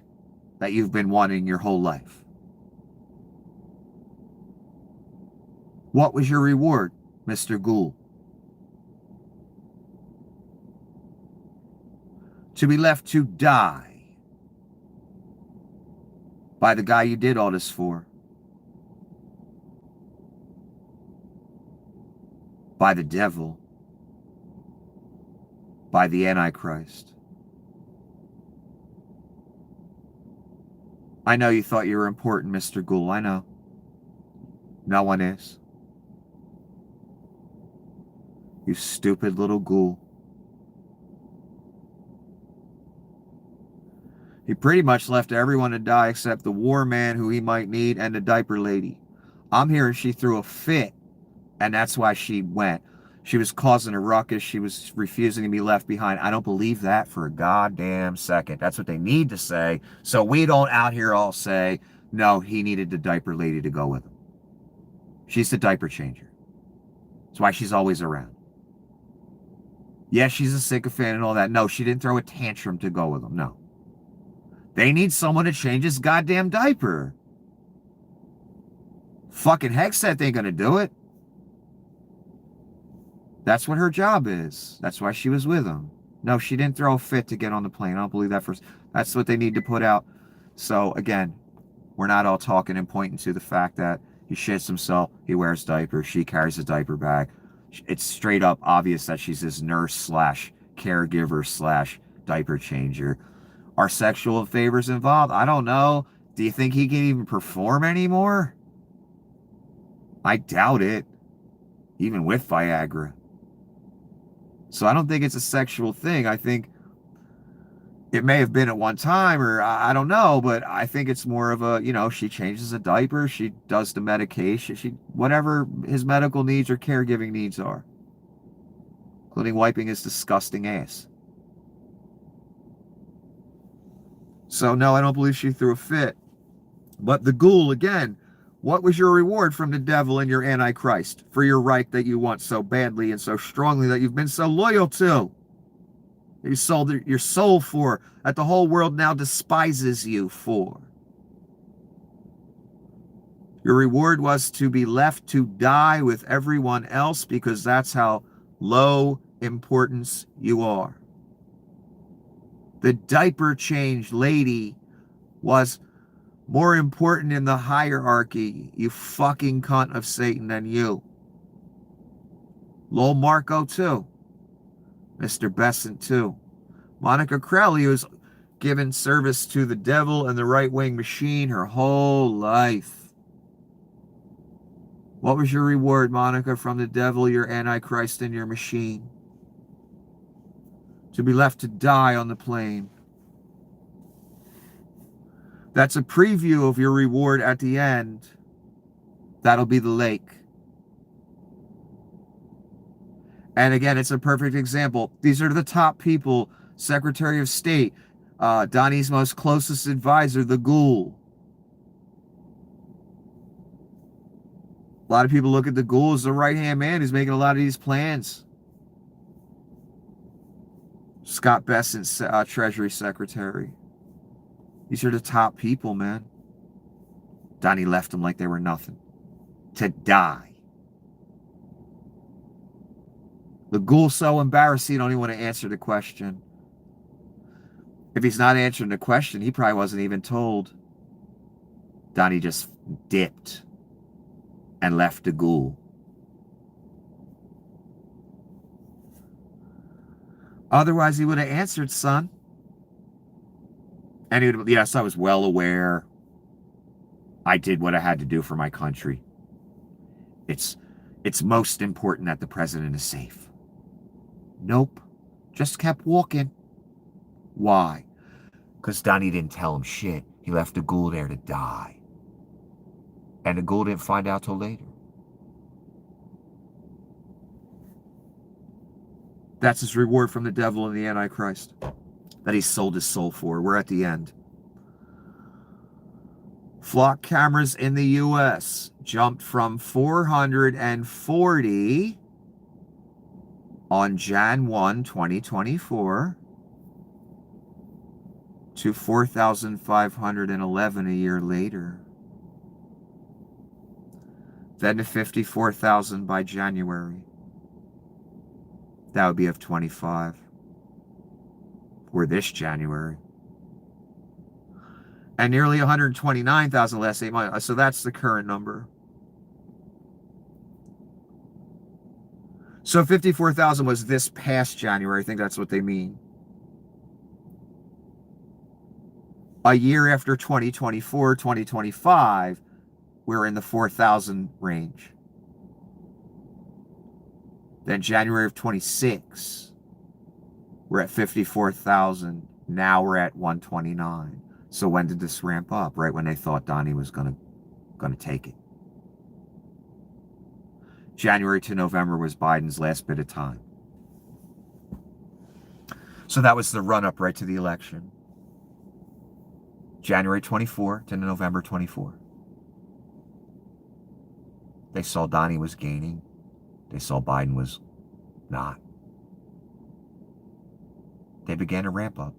that you've been wanting your whole life. What was your reward, Mr. Ghoul? To be left to die by the guy you did all this for. By the devil. By the Antichrist. I know you thought you were important, Mr. Ghoul. I know. No one is. You stupid little ghoul. He pretty much left everyone to die except the war man who he might need and the diaper lady. I'm hearing she threw a fit, and that's why she went. She was causing a ruckus. She was refusing to be left behind. I don't believe that for a goddamn second. That's what they need to say. So we don't out here all say, no, he needed the diaper lady to go with him. She's the diaper changer. That's why she's always around. Yeah, she's a sycophant and all that. No, she didn't throw a tantrum to go with him. No. They need someone to change his goddamn diaper. Fucking Hegseth ain't gonna do it. That's what her job is. That's why she was with him. No, she didn't throw a fit to get on the plane. I don't believe that first. That's what they need to put out. So, again, we're not all talking and pointing to the fact that he shits himself, he wears diapers, she carries a diaper bag. It's straight up obvious that she's his nurse slash caregiver slash diaper changer. Are sexual favors involved? I don't know. Do you think he can even perform anymore? I doubt it. Even with Viagra. So I don't think it's a sexual thing. I think it may have been at one time, or I don't know, but I think it's more of a, she changes a diaper, she does the medication, whatever his medical needs or caregiving needs are, including wiping his disgusting ass. So no, I don't believe she threw a fit. But the ghoul, again, what was your reward from the devil and your Antichrist for your Reich that you want so badly and so strongly, that you've been so loyal to? You sold your soul for, that the whole world now despises you for. Your reward was to be left to die with everyone else because that's how low importance you are. The diaper change lady was more important in the hierarchy, you fucking cunt of Satan, than you. Lowell Marco too. Mr. Besant too. Monica Crowley was given service to the devil and the right-wing machine her whole life. What was your reward, Monica, from the devil, your Antichrist, and your machine? To be left to die on the plane. That's a preview of your reward at the end. That'll be the lake. And again, it's a perfect example. These are the top people. Secretary of State, Donnie's most closest advisor, the ghoul. A lot of people look at the ghoul as the right-hand man who's making a lot of these plans. Scott Bessent, Treasury Secretary. These are the top people, man. Donnie left them like they were nothing. To die. The ghoul's so embarrassed he don't even want to answer the question. If he's not answering the question, he probably wasn't even told. Donnie just dipped and left the ghoul. Otherwise, he would have answered, son. And he would have, yes, I was well aware. I did what I had to do for my country. It's most important that the president is safe. Nope. Just kept walking. Why? Because Donnie didn't tell him shit. He left the ghoul there to die. And the ghoul didn't find out till later. That's his reward from the devil and the Antichrist that he sold his soul for. We're at the end. Flock cameras in the U.S. jumped from 440 on Jan 1, 2024 to 4,511 a year later. Then to 54,000 by January. That would be of 25. Or this January. And nearly 129,000 last 8 months. So that's the current number. So 54,000 was this past January. I think that's what they mean. A year after 2024, 2025, we're in the 4,000 range. Then January of 26, we're at 54,000. Now we're at 129. So when did this ramp up? Right when they thought Donnie was gonna take it. January to November was Biden's last bit of time. So that was the run-up right to the election. January 24 to November 24. They saw Donnie was gaining. They saw Biden was not. They began to ramp up.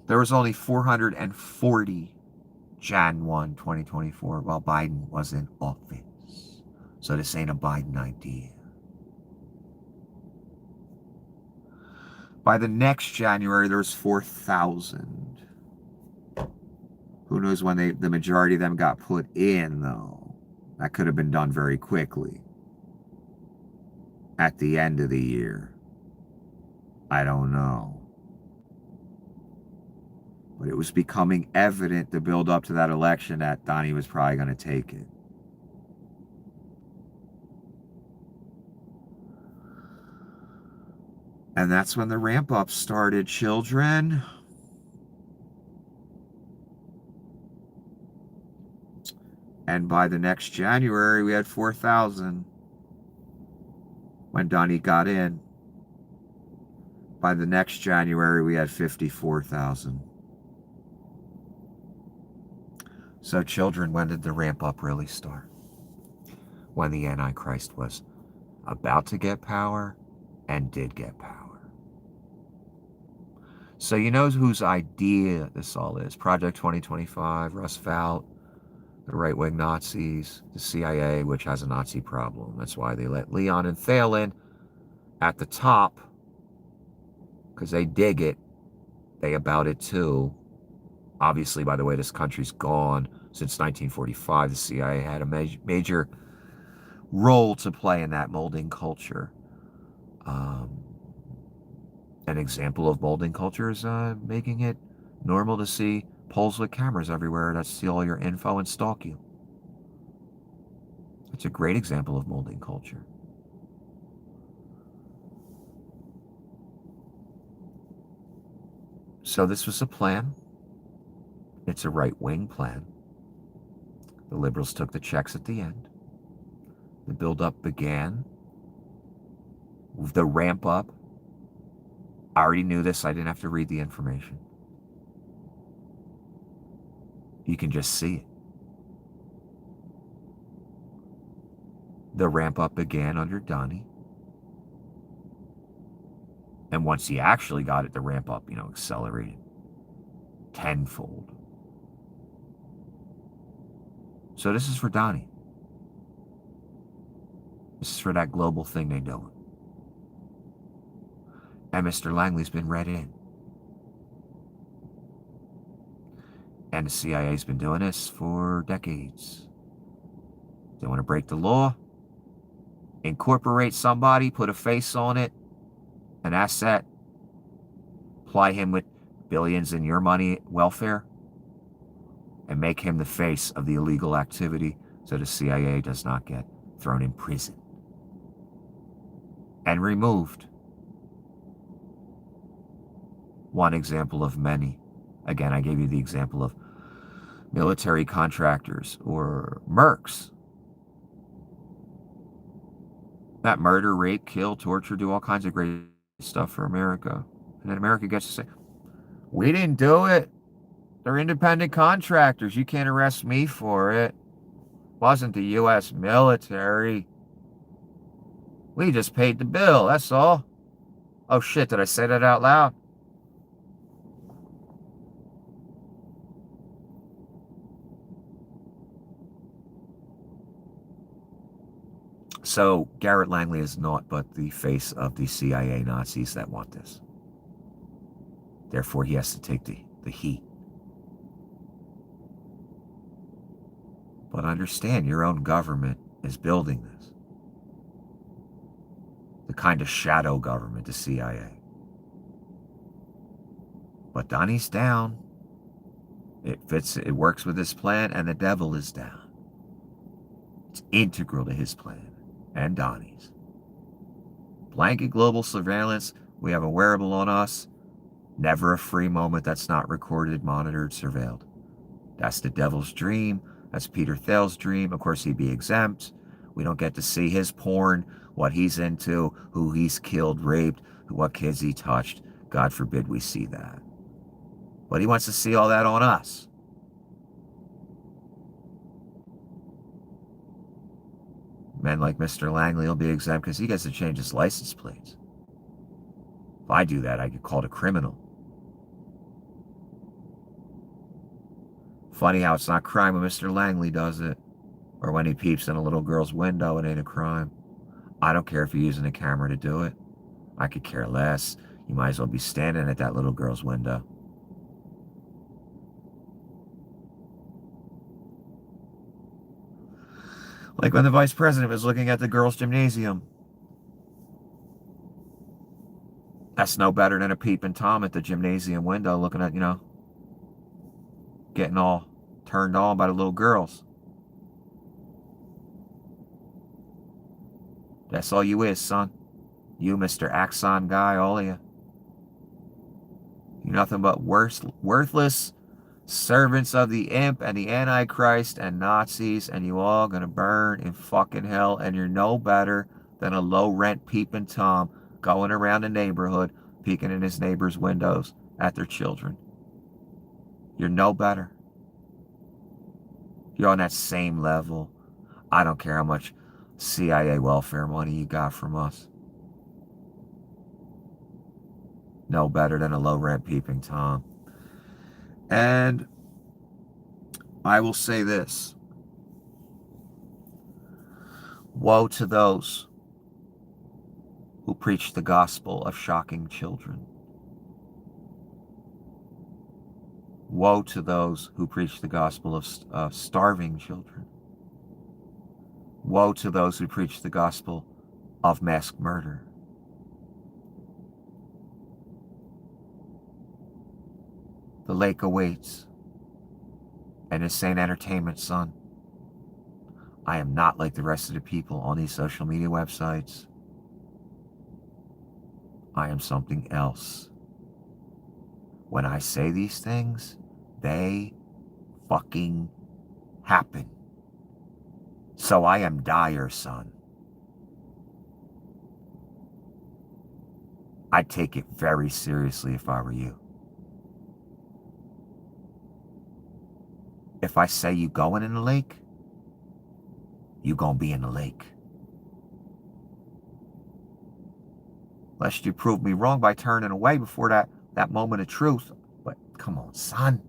There was only 440 Jan 1, 2024, while Biden was in office. So this ain't a Biden idea. By the next January, there's 4,000. Who knows when the majority of them got put in, though. That could have been done very quickly. At the end of the year. I don't know. But it was becoming evident to build up to that election that Donnie was probably going to take it. And that's when the ramp up started, children. And by the next January, we had 4,000 when Donnie got in. By the next January, we had 54,000. So, children, when did the ramp up really start? When the Antichrist was about to get power and did get power. So you know whose idea this all is. Project 2025, Roosevelt, the right-wing Nazis, the CIA, which has a Nazi problem. That's why they let Leon and Thalen at the top, because they dig it. They about it too. Obviously, by the way, this country's gone since 1945. The CIA had a major role to play in that molding culture. An example of molding culture is making it normal to see poles with cameras everywhere that steal all your info and stalk you. It's a great example of molding culture. So this was a plan. It's a right-wing plan. The liberals took the checks at the end. The build-up began. The ramp-up. I already knew this. I didn't have to read the information. You can just see it. the ramp up began under Donnie. And once he actually got it, the ramp up, accelerated tenfold. So this is for Donnie. This is for that global thing they're doing. And Mr. Langley's been read in. And the CIA's been doing this for decades. They want to break the law, incorporate somebody, put a face on it, an asset, ply him with billions in your money, welfare, and make him the face of the illegal activity so the CIA does not get thrown in prison and removed. One example of many. Again, I gave you the example of military contractors or mercs that murder, rape, kill, torture, do all kinds of great stuff for America. And then America gets to say, we didn't do it. They're independent contractors. You can't arrest me for it. Wasn't the U.S. military. We just paid the bill, that's all. Oh shit, did I say that out loud? So Garrett Langley is naught but the face of the CIA Nazis that want this. Therefore, he has to take the heat. But understand, your own government is building this. The kind of shadow government, the CIA. But Donnie's down. It fits, it works with his plan, and the devil is down. It's integral to his plan and Donnie's. Blanket global surveillance. We have a wearable on us. Never a free moment that's not recorded, monitored, surveilled. That's the devil's dream. That's Peter Thiel's dream. Of course, he'd be exempt. We don't get to see his porn, what he's into, who he's killed, raped, what kids he touched. God forbid we see that. But he wants to see all that on us. Men like Mr. Langley will be exempt because he gets to change his license plates. If I do that, I get called a criminal. Funny how it's not crime when Mr. Langley does it. Or when he peeps in a little girl's window, it ain't a crime. I don't care if you're using a camera to do it. I could care less. You might as well be standing at that little girl's window. Like when the vice president was looking at the girls' gymnasium. That's no better than a peeping Tom at the gymnasium window looking at, getting all turned on by the little girls. That's all you is, son. You, Mr. Axon guy, all of you. You're nothing but worthless servants of the imp and the Antichrist and Nazis, and you all gonna burn in fucking hell, and you're no better than a low-rent peeping Tom going around the neighborhood, peeking in his neighbor's windows at their children. You're no better. You're on that same level. I don't care how much CIA welfare money you got from us. No better than a low-rent peeping Tom. And I will say this. Woe to those who preach the gospel of shocking children. Woe to those who preach the gospel of starving children. Woe to those who preach the gospel of mass murder. The lake awaits. And insane entertainment, son. I am not like the rest of the people on these social media websites. I am something else. When I say these things, they fucking happen. So I am dire, son. I'd take it very seriously if I were you. If I say you going in the lake, you gonna be in the lake. Lest you prove me wrong by turning away before that moment of truth. But come on, son.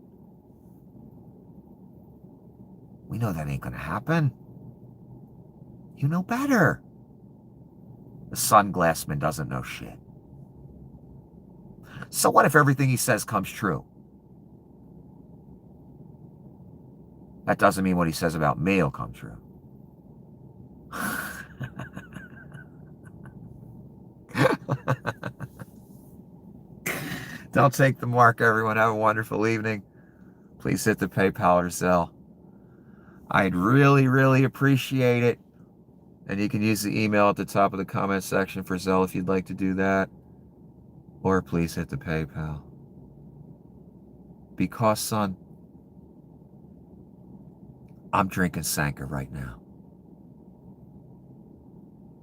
We know that ain't gonna happen. You know better. The sunglassman doesn't know shit. So what if everything he says comes true? That doesn't mean what he says about me will come true. Don't take the mark, everyone. Have a wonderful evening. Please hit the PayPal or Zelle. I'd really, really appreciate it. And you can use the email at the top of the comment section for Zelle if you'd like to do that. Or please hit the PayPal. Because, son, I'm drinking Sanka right now.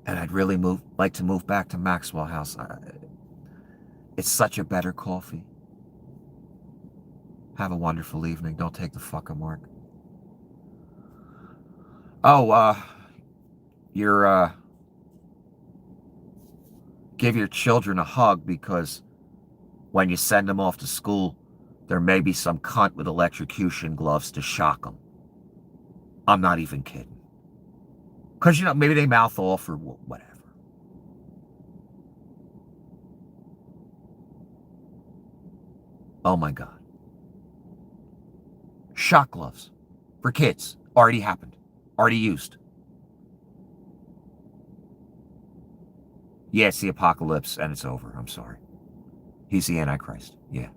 And I'd really like to move back to Maxwell House. It's such a better coffee. Have a wonderful evening. Don't take the fucking mark. Oh, give your children a hug, because when you send them off to school, there may be some cunt with electrocution gloves to shock them. I'm not even kidding. Because, maybe they mouth off or whatever. Oh my God. Shock gloves for kids. Already happened. Already used. Yeah, it's the apocalypse and it's over. I'm sorry. He's the Antichrist. Yeah.